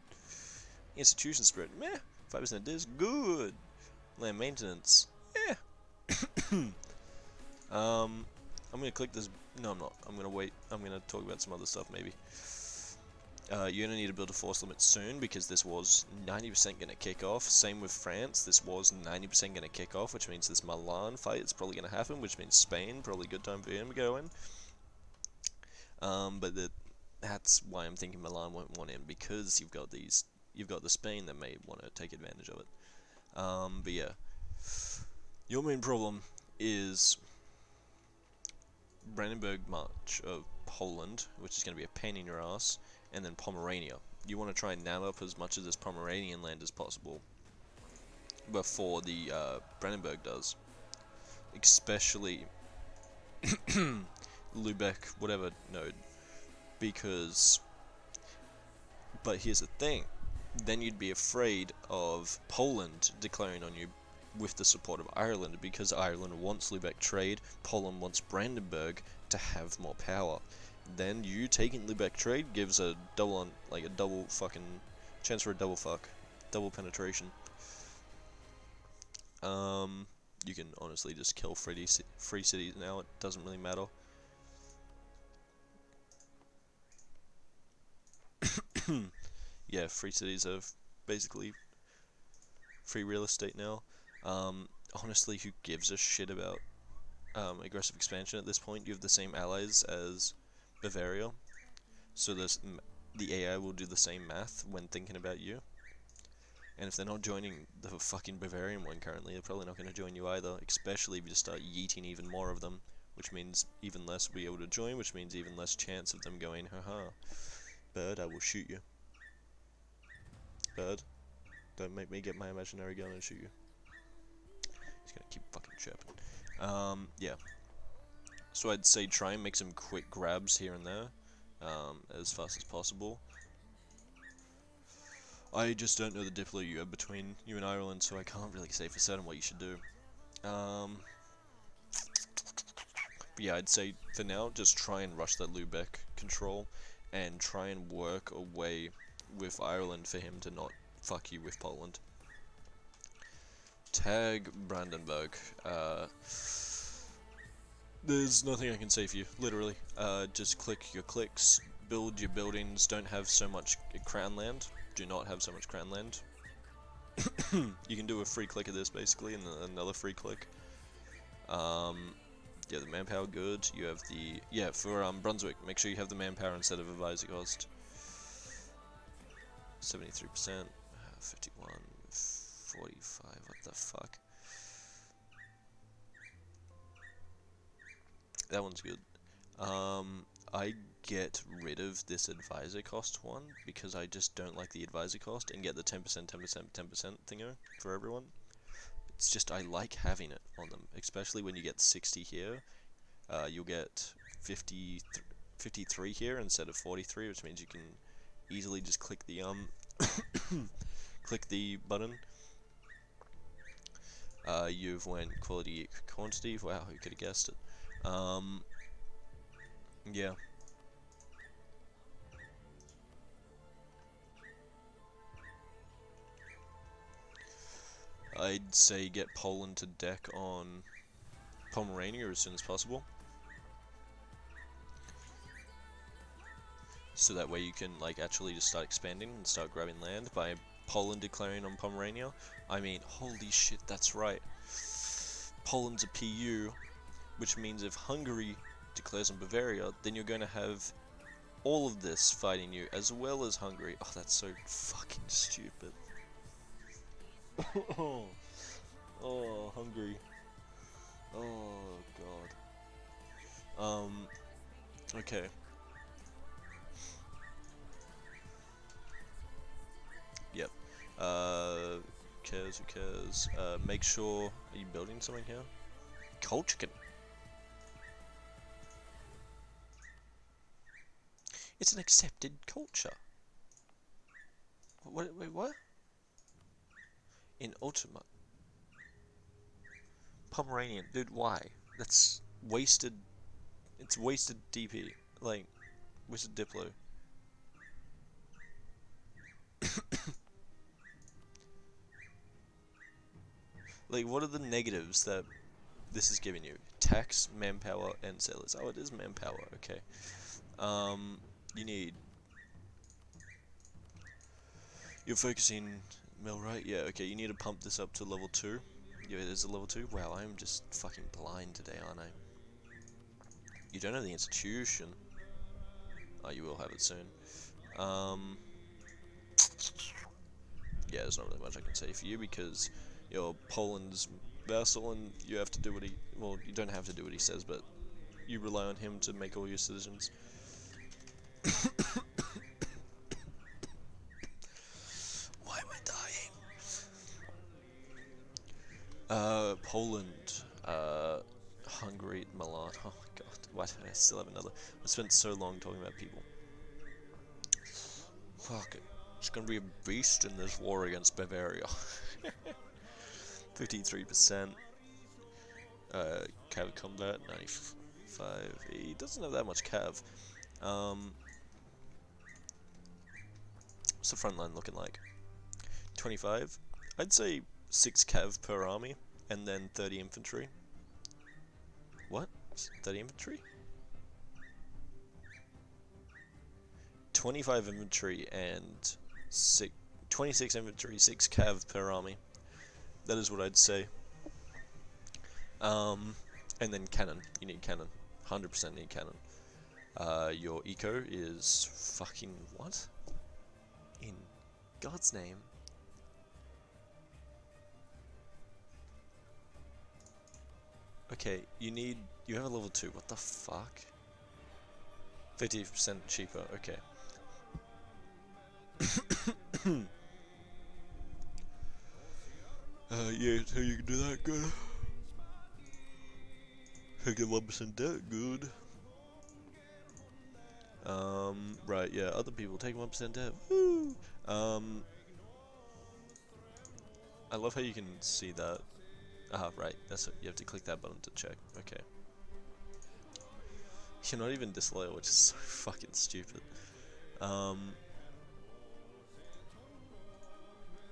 Institution spread, meh. 5% ideas, good. Land maintenance, eh. I'm gonna click this. No, I'm not. I'm gonna wait. I'm gonna talk about some other stuff maybe. You're gonna need to build a force limit soon because this was 90% gonna kick off. Same with France. This was 90% gonna kick off, which means this Milan fight is probably gonna happen, which means Spain probably a good time for him to go in. But that's why I'm thinking Milan won't want him because you've got the Spain that may want to take advantage of it. But yeah, your main problem is Brandenburg March of Poland, which is going to be a pain in your ass, and then Pomerania. You want to try and nab up as much of this Pomeranian land as possible before the Brandenburg does. Especially Lubeck, whatever node. But here's the thing, then you'd be afraid of Poland declaring on you with the support of Ireland, because Ireland wants Lubeck trade, Poland wants Brandenburg to have more power. Then you taking Lubeck trade gives a double fucking chance for a double penetration. You can honestly just kill free cities now. It doesn't really matter. Yeah, free cities are basically free real estate now. Honestly, who gives a shit about aggressive expansion at this point? You have the same allies as Bavaria, so the AI will do the same math when thinking about you. And if they're not joining the fucking Bavarian one currently, they're probably not going to join you either, especially if you just start yeeting even more of them, which means even less will be able to join, which means even less chance of them going, haha, bird, I will shoot you. Bird, don't make me get my imaginary gun and shoot you. He's gonna keep fucking chirping. Yeah. So I'd say try and make some quick grabs here and there, as fast as possible. I just don't know the diplo you have between you and Ireland, so I can't really say for certain what you should do. But yeah, I'd say for now, just try and rush that Lubeck control, and try and work a way with Ireland for him to not fuck you with Poland. Tag Brandenburg. There's nothing I can say for you, literally. Just click your clicks, build your buildings, don't have so much crown land. Do not have so much crown land. You can do a free click of this basically, and another free click. Yeah, the manpower good. You have the for Brunswick. Make sure you have the manpower instead of advisor cost. 73%, 51, 45. What the fuck? That one's good. I get rid of this advisor cost one because I just don't like the advisor cost, and get the 10%, 10%, 10% thingo for everyone. it's just I like having it on them, especially when you get 60 here. You'll get 53 here instead of 43, which means you can easily just click the click the button. You've went quality quantity. Wow, who could have guessed it? Yeah. I'd say get Poland to deck on Pomerania as soon as possible. So that way you can like actually just start expanding and start grabbing land by Poland declaring on Pomerania. I mean, holy shit, that's right. Poland's a PU, which means if Hungary declares on Bavaria, then you're going to have all of this fighting you, as well as Hungary. Oh, that's so fucking stupid. Oh, Hungary. Oh, God. Okay. Yep. Who cares, who cares? Make sure, are you building something here? Colchican. It's an accepted culture. Wait, what? In Ultima. Pomeranian. Dude, why? That's wasted. It's wasted DP. Like, wasted Diplo. Like, what are the negatives that this is giving you? Tax, manpower, and sailors. Oh, it is manpower. Okay. You need. You're focusing mill, right? Yeah. Okay. You need to pump this up to level 2. Yeah, it is a level 2. Wow, I'm just fucking blind today, aren't I? You don't have the institution. Oh, you will have it soon. Yeah, there's not really much I can say for you because you're Poland's vassal and you have to do what he. Well, you don't have to do what he says, but you rely on him to make all your decisions. Why am I dying? Poland, Hungary, Milan. Oh my god, why do I still have another? I spent so long talking about people. Fuck it. It's gonna be a beast in this war against Bavaria. 53%. Cav combat, 95. He doesn't have that much cav. What's the front line looking like? 25. I'd say 6 cav per army, and then 30 infantry. What? 30 infantry? 25 infantry and 26 infantry, 6 cav per army. That is what I'd say. And then cannon. You need cannon. 100% need cannon. Your eco is fucking what? In God's name. Okay, you have a level 2. What the fuck? 50% cheaper. Okay. Yeah, so you can do that good. Take 1% debt, good. Right, yeah, other people take 1% debt. Woo! I love how you can see that. Ah, right, that's it. You have to click that button to check. Okay. You're not even disloyal, which is so fucking stupid.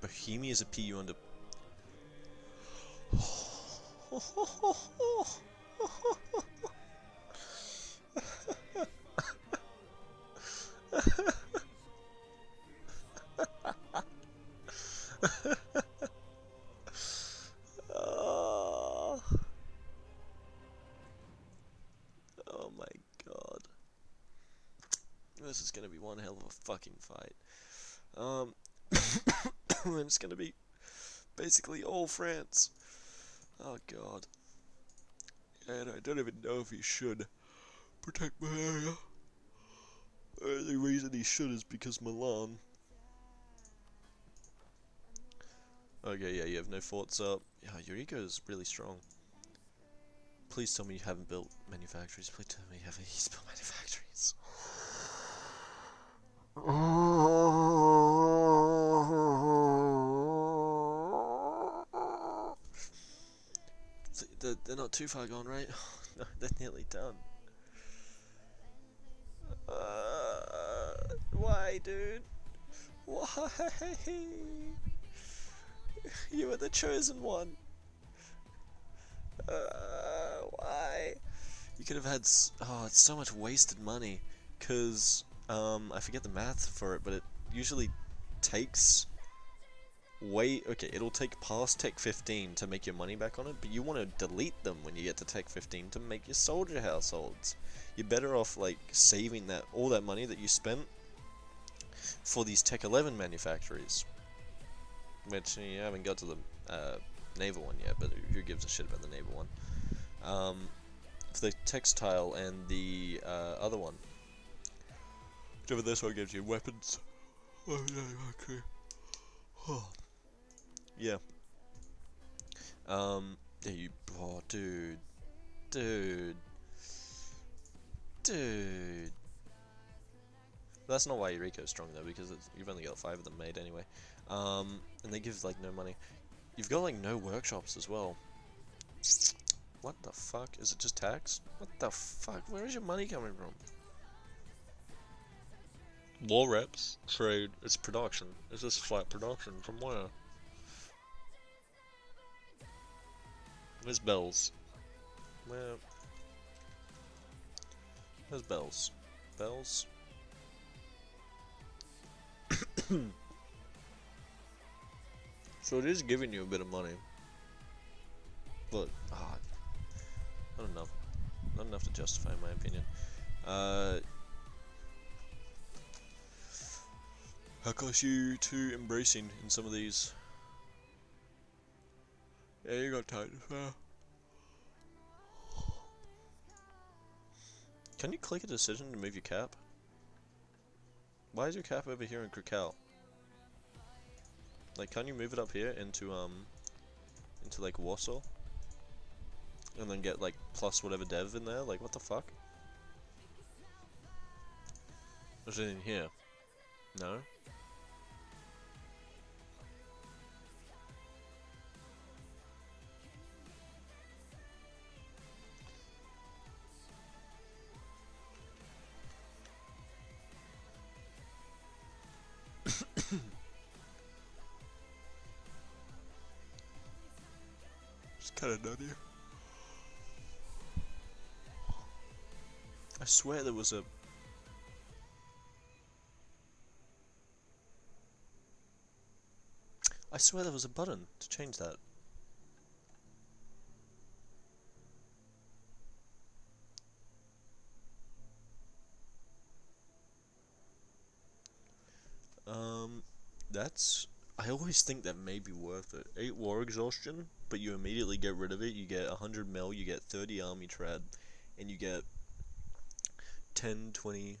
Bohemia is a PU under. Oh my god. This is gonna be one hell of a fucking fight. And it's gonna be basically all France. Oh god. And I don't even know if he should protect Bavaria. The reason he should is because Milan. Okay, yeah, you have no forts up. Yeah, your ego is really strong. Please tell me you haven't built manufactories. Please tell me you haven't built manufactories. They're not too far gone, right? No, they're nearly done. Why, dude? Why? You were the chosen one. Why? You could have had. Oh, it's so much wasted money. Cause I forget the math for it, but it usually takes okay, it'll take past Tech 15 to make your money back on it, but you want to delete them when you get to Tech 15 to make your soldier households. You're better off like saving all that money that you spent for these Tech 11 manufactories, which you haven't got to the naval one yet, but who gives a shit about the naval one? For the textile and the other one, whichever this one gives you weapons. Oh yeah, okay. Yeah. Yeah, oh, dude. That's not why Eureka's strong though, because you've only got 5 of them made anyway. And they give like no money. You've got like no workshops as well. What the fuck? Is it just tax? What the fuck? Where is your money coming from? War reps, trade, it's production. It's just flat production. From where? Where's bells? Where's bells? Bells? So it is giving you a bit of money. But, not enough. Not enough to justify my opinion. How close you to embracing in some of these? Yeah, you got time to spare. Can you click a decision to move your cap? Why is your cap over here in Krakow? Like, can't you move it up here into like Warsaw? And then get like plus whatever dev in there? Like, what the fuck? Is it in here? No? It's kinda nutty. I swear there was a... I swear there was a button to change that. That's... I always think that may be worth it. 8 war exhaustion, but you immediately get rid of it. You get 100 mil, you get 30 army trad, and you get 10, 20,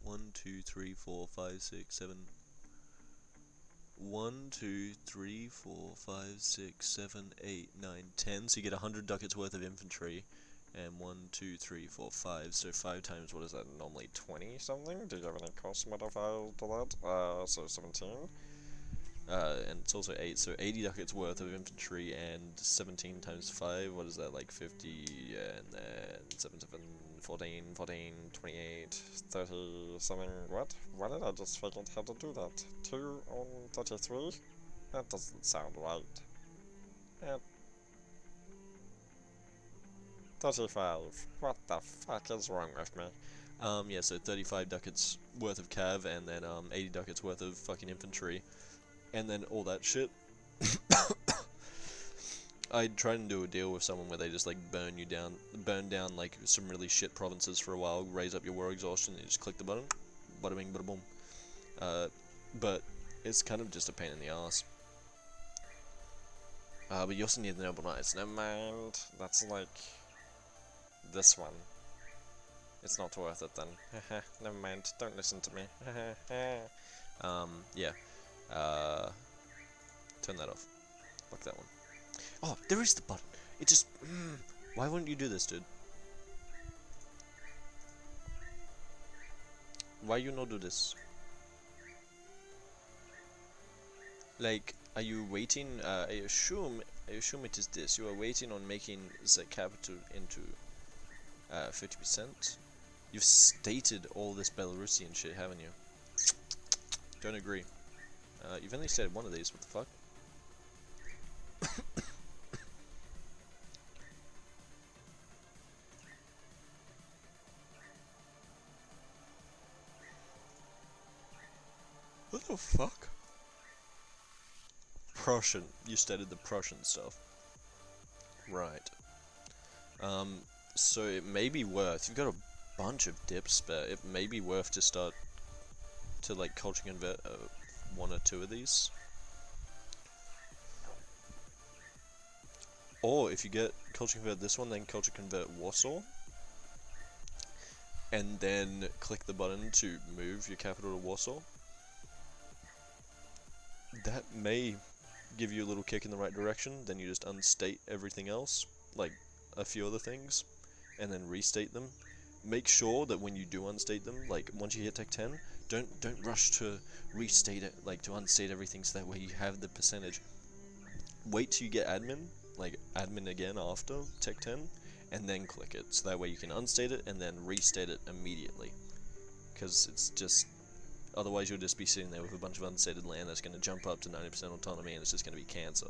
1, 2, 3, 4, 5, 6, 7... 1, 2, 3, 4, 5, 6, 7, 8, 9, 10. So you get 100 ducats worth of infantry. And 1, 2, 3, 4, 5. So 5 times, what is that? Normally 20 something? Do you have any cost modifier to that? So 17. And it's also 8. So 80 ducats worth of infantry and 17 times 5. What is that? Like 50. And then 7, 7, 14, 14, 28, 30 something. What? Why did I just figure out how to do that? 2 on 33? That doesn't sound right. 35. What the fuck is wrong with me? Yeah, so 35 ducats worth of cav, and then 80 ducats worth of fucking infantry, and then all that shit. I tried to do a deal with someone where they just like burn down like some really shit provinces for a while, raise up your war exhaustion, and you just click the button, bada bing, bada boom. But it's kind of just a pain in the ass. But you also need the noble knights. Never mind. That's like this one. It's not worth it then. Never mind. Don't listen to me. Yeah. Turn that off. Fuck that one. Oh, there is the button. It just... why wouldn't you do this, dude? Why you not do this? Like, are you waiting? I assume it is this. You are waiting on making the capital into 50%. You've stated all this Belarusian shit, haven't you? Don't agree. You've only stated one of these. What the fuck? What the fuck? Prussian. You stated the Prussian stuff. Right. So it may be worth, you've got a bunch of dips spare, it may be worth to start to like culture convert one or two of these. Or if you get culture convert this one, then culture convert Warsaw. And then click the button to move your capital to Warsaw. That may give you a little kick in the right direction, then you just unstate everything else, like a few other things, and then restate them. Make sure that when you do unstate them, like once you hit Tech 10, don't rush to restate it, like to unstate everything so that way you have the percentage. Wait till you get admin, like admin again after Tech 10, and then click it, so that way you can unstate it and then restate it immediately. Because it's just, otherwise you'll just be sitting there with a bunch of unstated land that's going to jump up to 90% autonomy and it's just going to be cancer.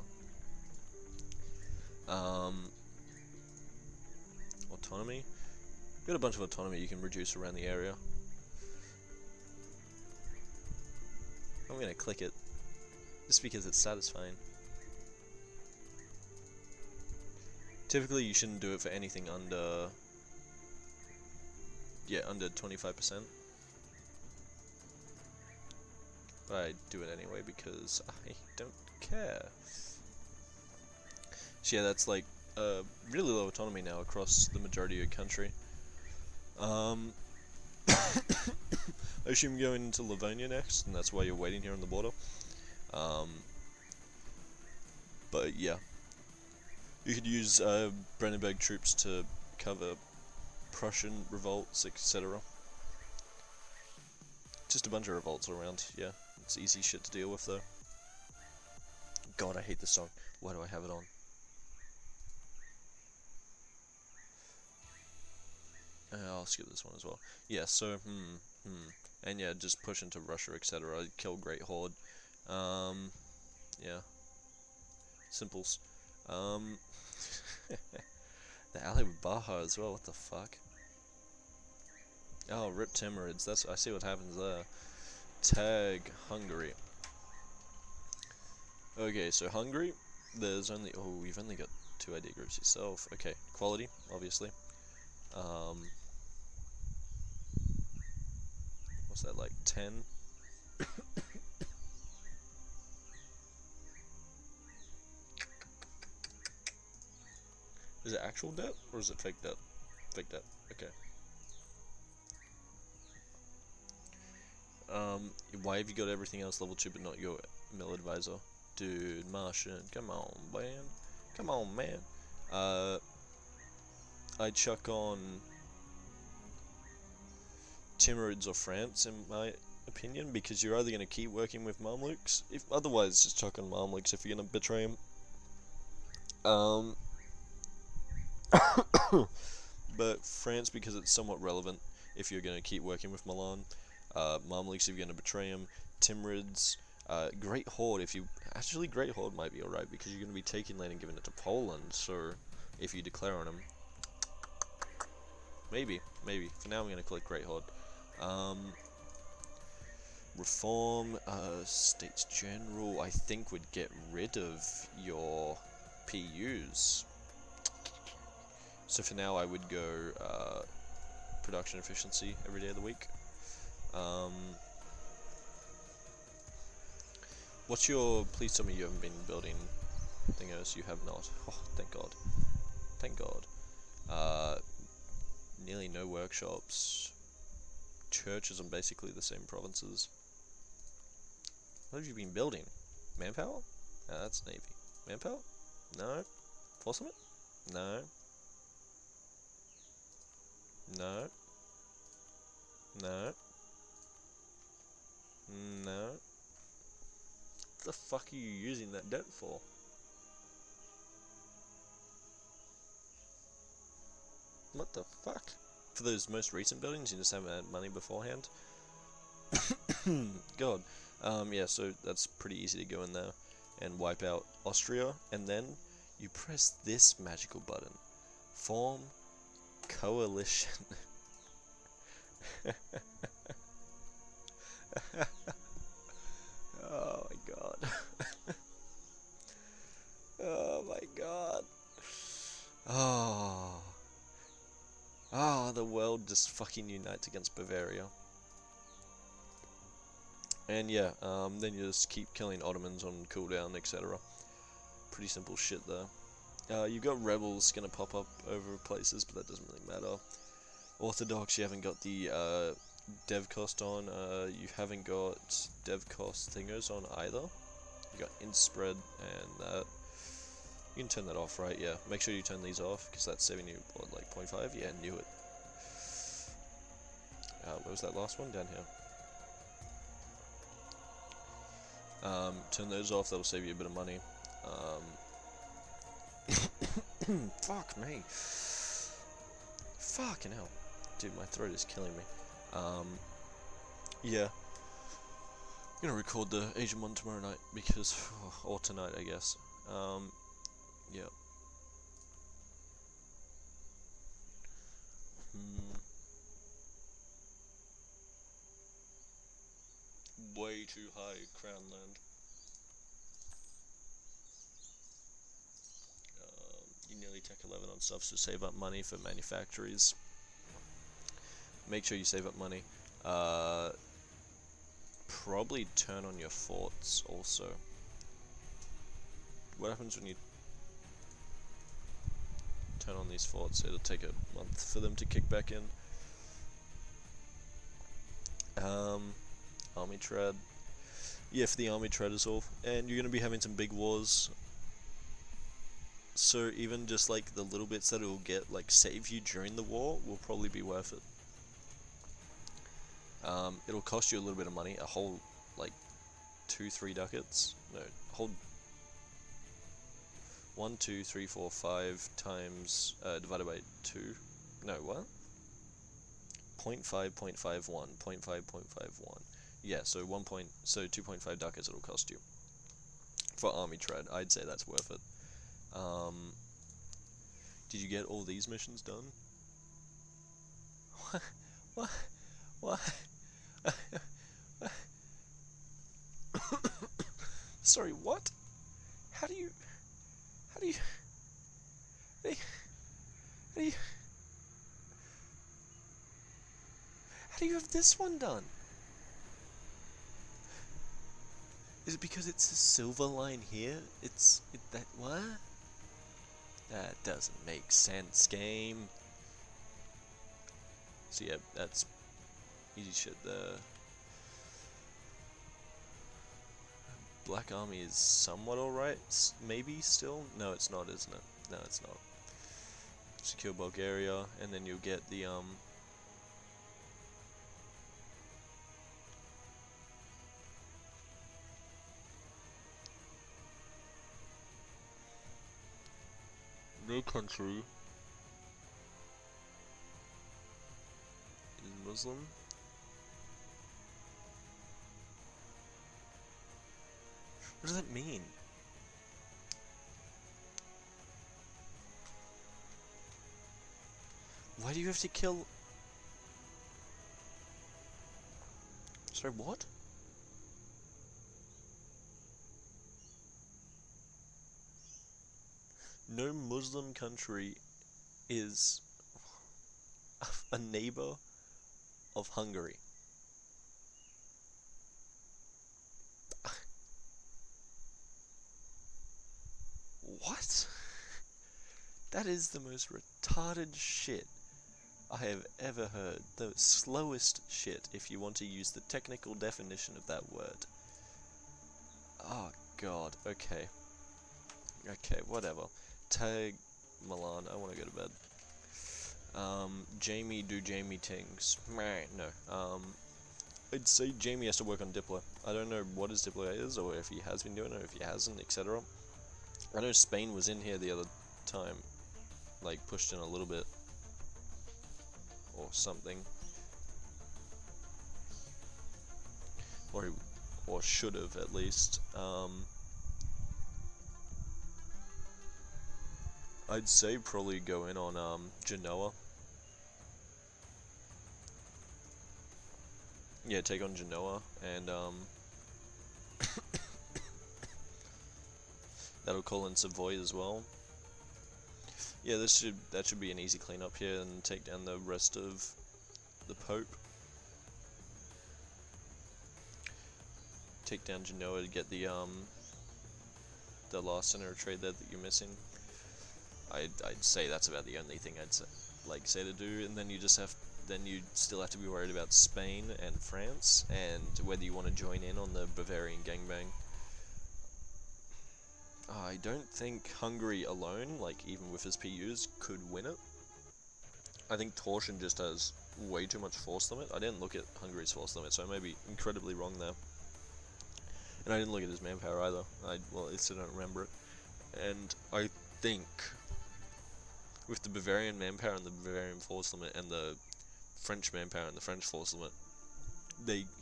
Autonomy? You've got a bunch of autonomy you can reduce around the area. I'm going to click it, just because it's satisfying. Typically you shouldn't do it for anything under, under 25%. But I do it anyway because I don't care. So yeah, that's like really low autonomy now across the majority of your country. I assume you're going into Livonia next, and that's why you're waiting here on the border. But yeah, you could use Brandenburg troops to cover Prussian revolts, etc. Just a bunch of revolts around, yeah. It's easy shit to deal with though. God, I hate this song. Why do I have it on? I'll skip this one as well. Yeah, so, and yeah, just push into Russia, etc. Kill Great Horde. Yeah. Simples. The ally with Baja as well, what the fuck? Oh, rip Timurids, that's, I see what happens there. Tag Hungary. Okay, so Hungary, there's only, oh, you've only got 2 ID groups yourself. Okay, quality, obviously. What's that, like 10? Is it actual debt, or is it fake debt? Fake debt, okay. Why have you got everything else level 2 but not your mill advisor? Dude, Martian, come on, man. Come on, man. I'd chuck on Timurids or France, in my opinion, because you're either going to keep working with Mamluks, if otherwise just chuck on Mamluks if you're going to betray them. But France, because it's somewhat relevant if you're going to keep working with Milan. Mamluks if you're going to betray them. Timurids. Great Horde, if you... Actually, Great Horde might be alright, because you're going to be taking land and giving it to Poland, so if you declare on them... Maybe. For now I'm going to click Great Horde. Reform, States General, I think would get rid of your PUs. So for now I would go production efficiency every day of the week. What's your, please tell me you haven't been building thingos, you have not. Oh, thank God. Thank God. Nearly no workshops. Churches on basically the same provinces. What have you been building? Manpower? That's Navy. Manpower? No. Forceman? No. No. No. No. What the fuck are you using that debt for? What the fuck? For those most recent buildings, you just haven't had money beforehand? God. Yeah, so that's pretty easy to go in there and wipe out Austria, and then you press this magical button. Form coalition. Oh my god. Oh my god. Oh. Oh, the world just fucking unites against Bavaria. And yeah, then you just keep killing Ottomans on cooldown, etc. Pretty simple shit there. You've got rebels gonna pop up over places, but that doesn't really matter. Orthodox, you haven't got the dev cost on. You haven't got dev cost thingers on either. You got int spread and that. You can turn that off, right? Yeah. Make sure you turn these off, because that's saving you, what, like 0.5? Yeah, knew it. Where was that last one? Down here. Turn those off, that'll save you a bit of money. Fuck me. Fucking hell. Dude, my throat is killing me. Yeah. I'm gonna record the Asian one tomorrow night, because, or tonight, I guess. Yeah. Way too high, Crown Land. You nearly tech 11 on stuff, so save up money for manufactories. Make sure you save up money. Probably turn on your forts also. What happens when you turn on these forts? It'll take a month for them to kick back in. Army trad. Yeah, for the army trad is all. And you're going to be having some big wars. So even just like the little bits that it will get, like save you during the war, will probably be worth it. It'll cost you a little bit of money, a whole like 2-3 ducats. No, hold 1, 2, 3, 4, 5 times divided by 2. No, what? 0.5, 0.51, 0.5, 0.51. Yeah, so 2.5 ducats it'll cost you for army trade. I'd say that's worth it. Did you get all these missions done? What? What? Sorry, what? How do you how do you how do you how do you have this one done? Is it because it's a silver line here? That what? That doesn't make sense, game. So yeah, that's easy shit there. Black Army is somewhat alright, maybe still? No, it's not, isn't it? No, it's not. Secure Bulgaria, and then you'll get the, no country is Muslim. What does that mean? Why do you have to kill... Sorry, what? No Muslim country is a neighbor of Hungary. What? That is the most retarded shit I have ever heard. The slowest shit, if you want to use the technical definition of that word. Oh god, okay. Okay, whatever. Tag Milan. I want to go to bed. Jamie do Jamie things. Meh, no. I'd say Jamie has to work on Diplo. I don't know what his Diplo is, or if he has been doing it, or if he hasn't, etc. I know Spain was in here the other time, like pushed in a little bit, or something, or should have at least. I'd say probably go in on Genoa. Yeah, take on Genoa, and that'll call in Savoy as well. Yeah, that should be an easy cleanup here, and take down the rest of the Pope. Take down Genoa to get the last center of trade there that you're missing. I'd say that's about the only thing I'd say to do, and then you still have to be worried about Spain and France, and whether you want to join in on the Bavarian gangbang. I don't think Hungary alone, like even with his PUs, could win it. I think Torsion just has way too much force limit. I didn't look at Hungary's force limit, so I may be incredibly wrong there. And I didn't look at his manpower either. Well, at least I don't remember it. And I think with the Bavarian manpower and the Bavarian force limit and the French manpower and the French force limit,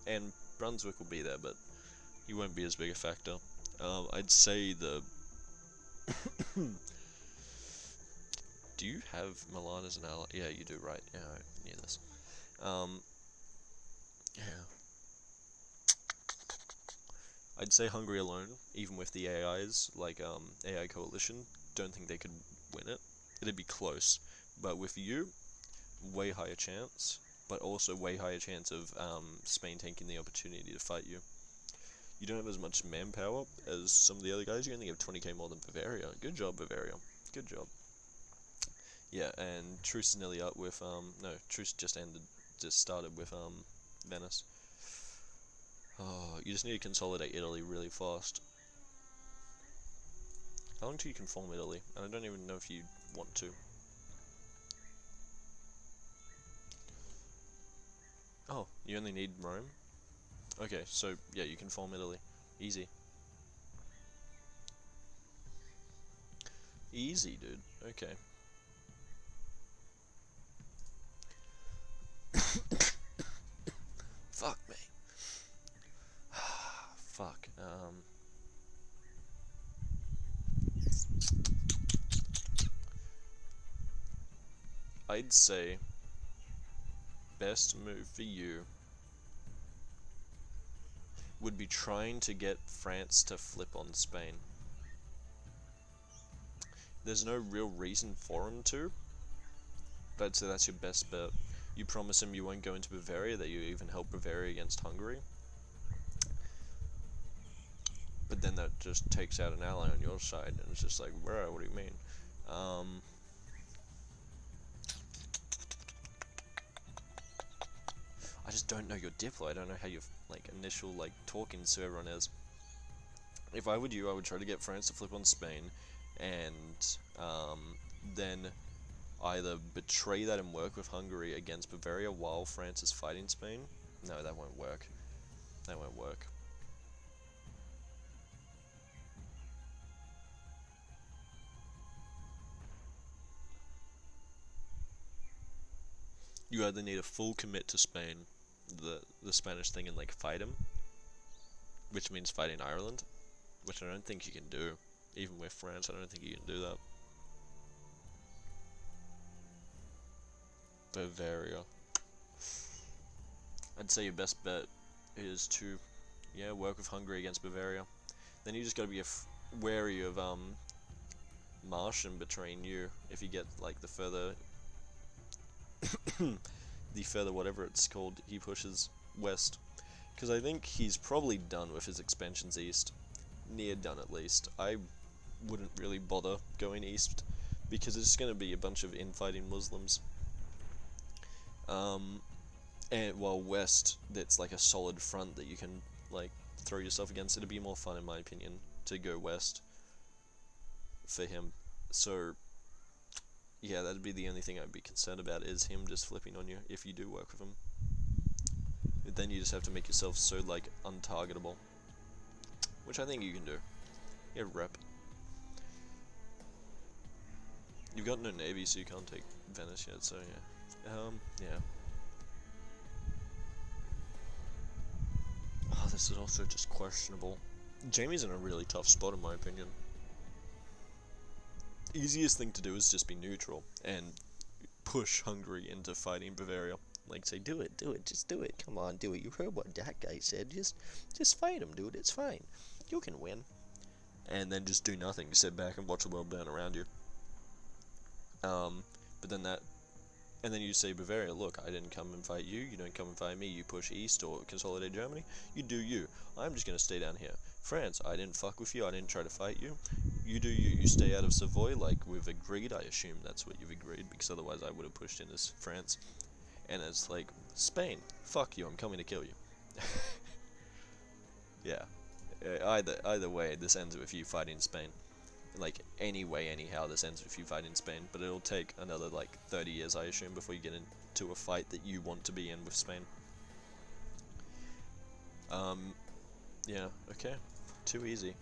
and Brunswick will be there, but he won't be as big a factor. I'd say the. Do you have Milan as an ally? Yeah, you do, right? Yeah, I knew this. Yeah. I'd say Hungary alone, even with the AIs, like AI Coalition, don't think they could win it. It'd be close, but with you, way higher chance, but also way higher chance of Spain taking the opportunity to fight you. You don't have as much manpower as some of the other guys. You only have 20k more than Bavaria. Good job, Bavaria. Good job. Yeah, and truce is nearly up with no, truce just started with Venice. Oh, you just need to consolidate Italy really fast. How long till you can form Italy? And I don't even know if you want to. Oh, you only need Rome? Okay, so yeah, you can form Italy. Easy. Easy, dude. Okay. Fuck me. Fuck. I'd say best move for you would be trying to get France to flip on Spain. There's no real reason for him to, but I'd say that's your best bet. You promise him you won't go into Bavaria, that you even help Bavaria against Hungary. But then that just takes out an ally on your side, and it's just like, bro, what do you mean? I just don't know your Diplo. I don't know how your initial talking to everyone is. If I would you, I would try to get France to flip on Spain, and then either betray that and work with Hungary against Bavaria while France is fighting Spain. No, that won't work. That won't work. You either need a full commit to Spain, the Spanish thing, and fight him, which means fighting Ireland, which I don't think you can do. Even with France, I don't think you can do that. Bavaria. I'd say your best bet is to, yeah, work with Hungary against Bavaria. Then you just gotta be wary of Martian betraying you if you get the further, the further whatever it's called he pushes west, because I think he's probably done with his expansions east, near done at least. I wouldn't really bother going east because it's going to be a bunch of infighting Muslims. And while west, that's a solid front that you can throw yourself against. It'd be more fun, in my opinion, to go west. for him. So yeah, that'd be the only thing I'd be concerned about, is him just flipping on you if you do work with him. But then you just have to make yourself so like untargetable, which I think you can do. Yeah, rep. You've got no navy, so you can't take Venice yet. So yeah, yeah. Oh, this is also just questionable. Jamie's in a really tough spot in my opinion. Easiest thing to do is just be neutral and push Hungary into fighting Bavaria. Like, say, do it, just do it. Come on, do it. You heard what that guy said. Just fight him, dude. It's fine. You can win. And then just do nothing. Sit back and watch the world burn around you. But then and then you say, Bavaria, look, I didn't come and fight you. You don't come and fight me. You push east or consolidate Germany. You do you. I'm just gonna stay down here. France, I didn't fuck with you. I didn't try to fight you. You do you. You stay out of Savoy like we've agreed. I assume that's what you've agreed, because otherwise I would have pushed in as France. And it's like, Spain, fuck you, I'm coming to kill you. Yeah. Either way, this ends with you fighting Spain. Like, anyway, anyhow, this ends with you fighting Spain. But it'll take another, like, 30 years, I assume, before you get into a fight that you want to be in with Spain. Yeah, okay. Too easy.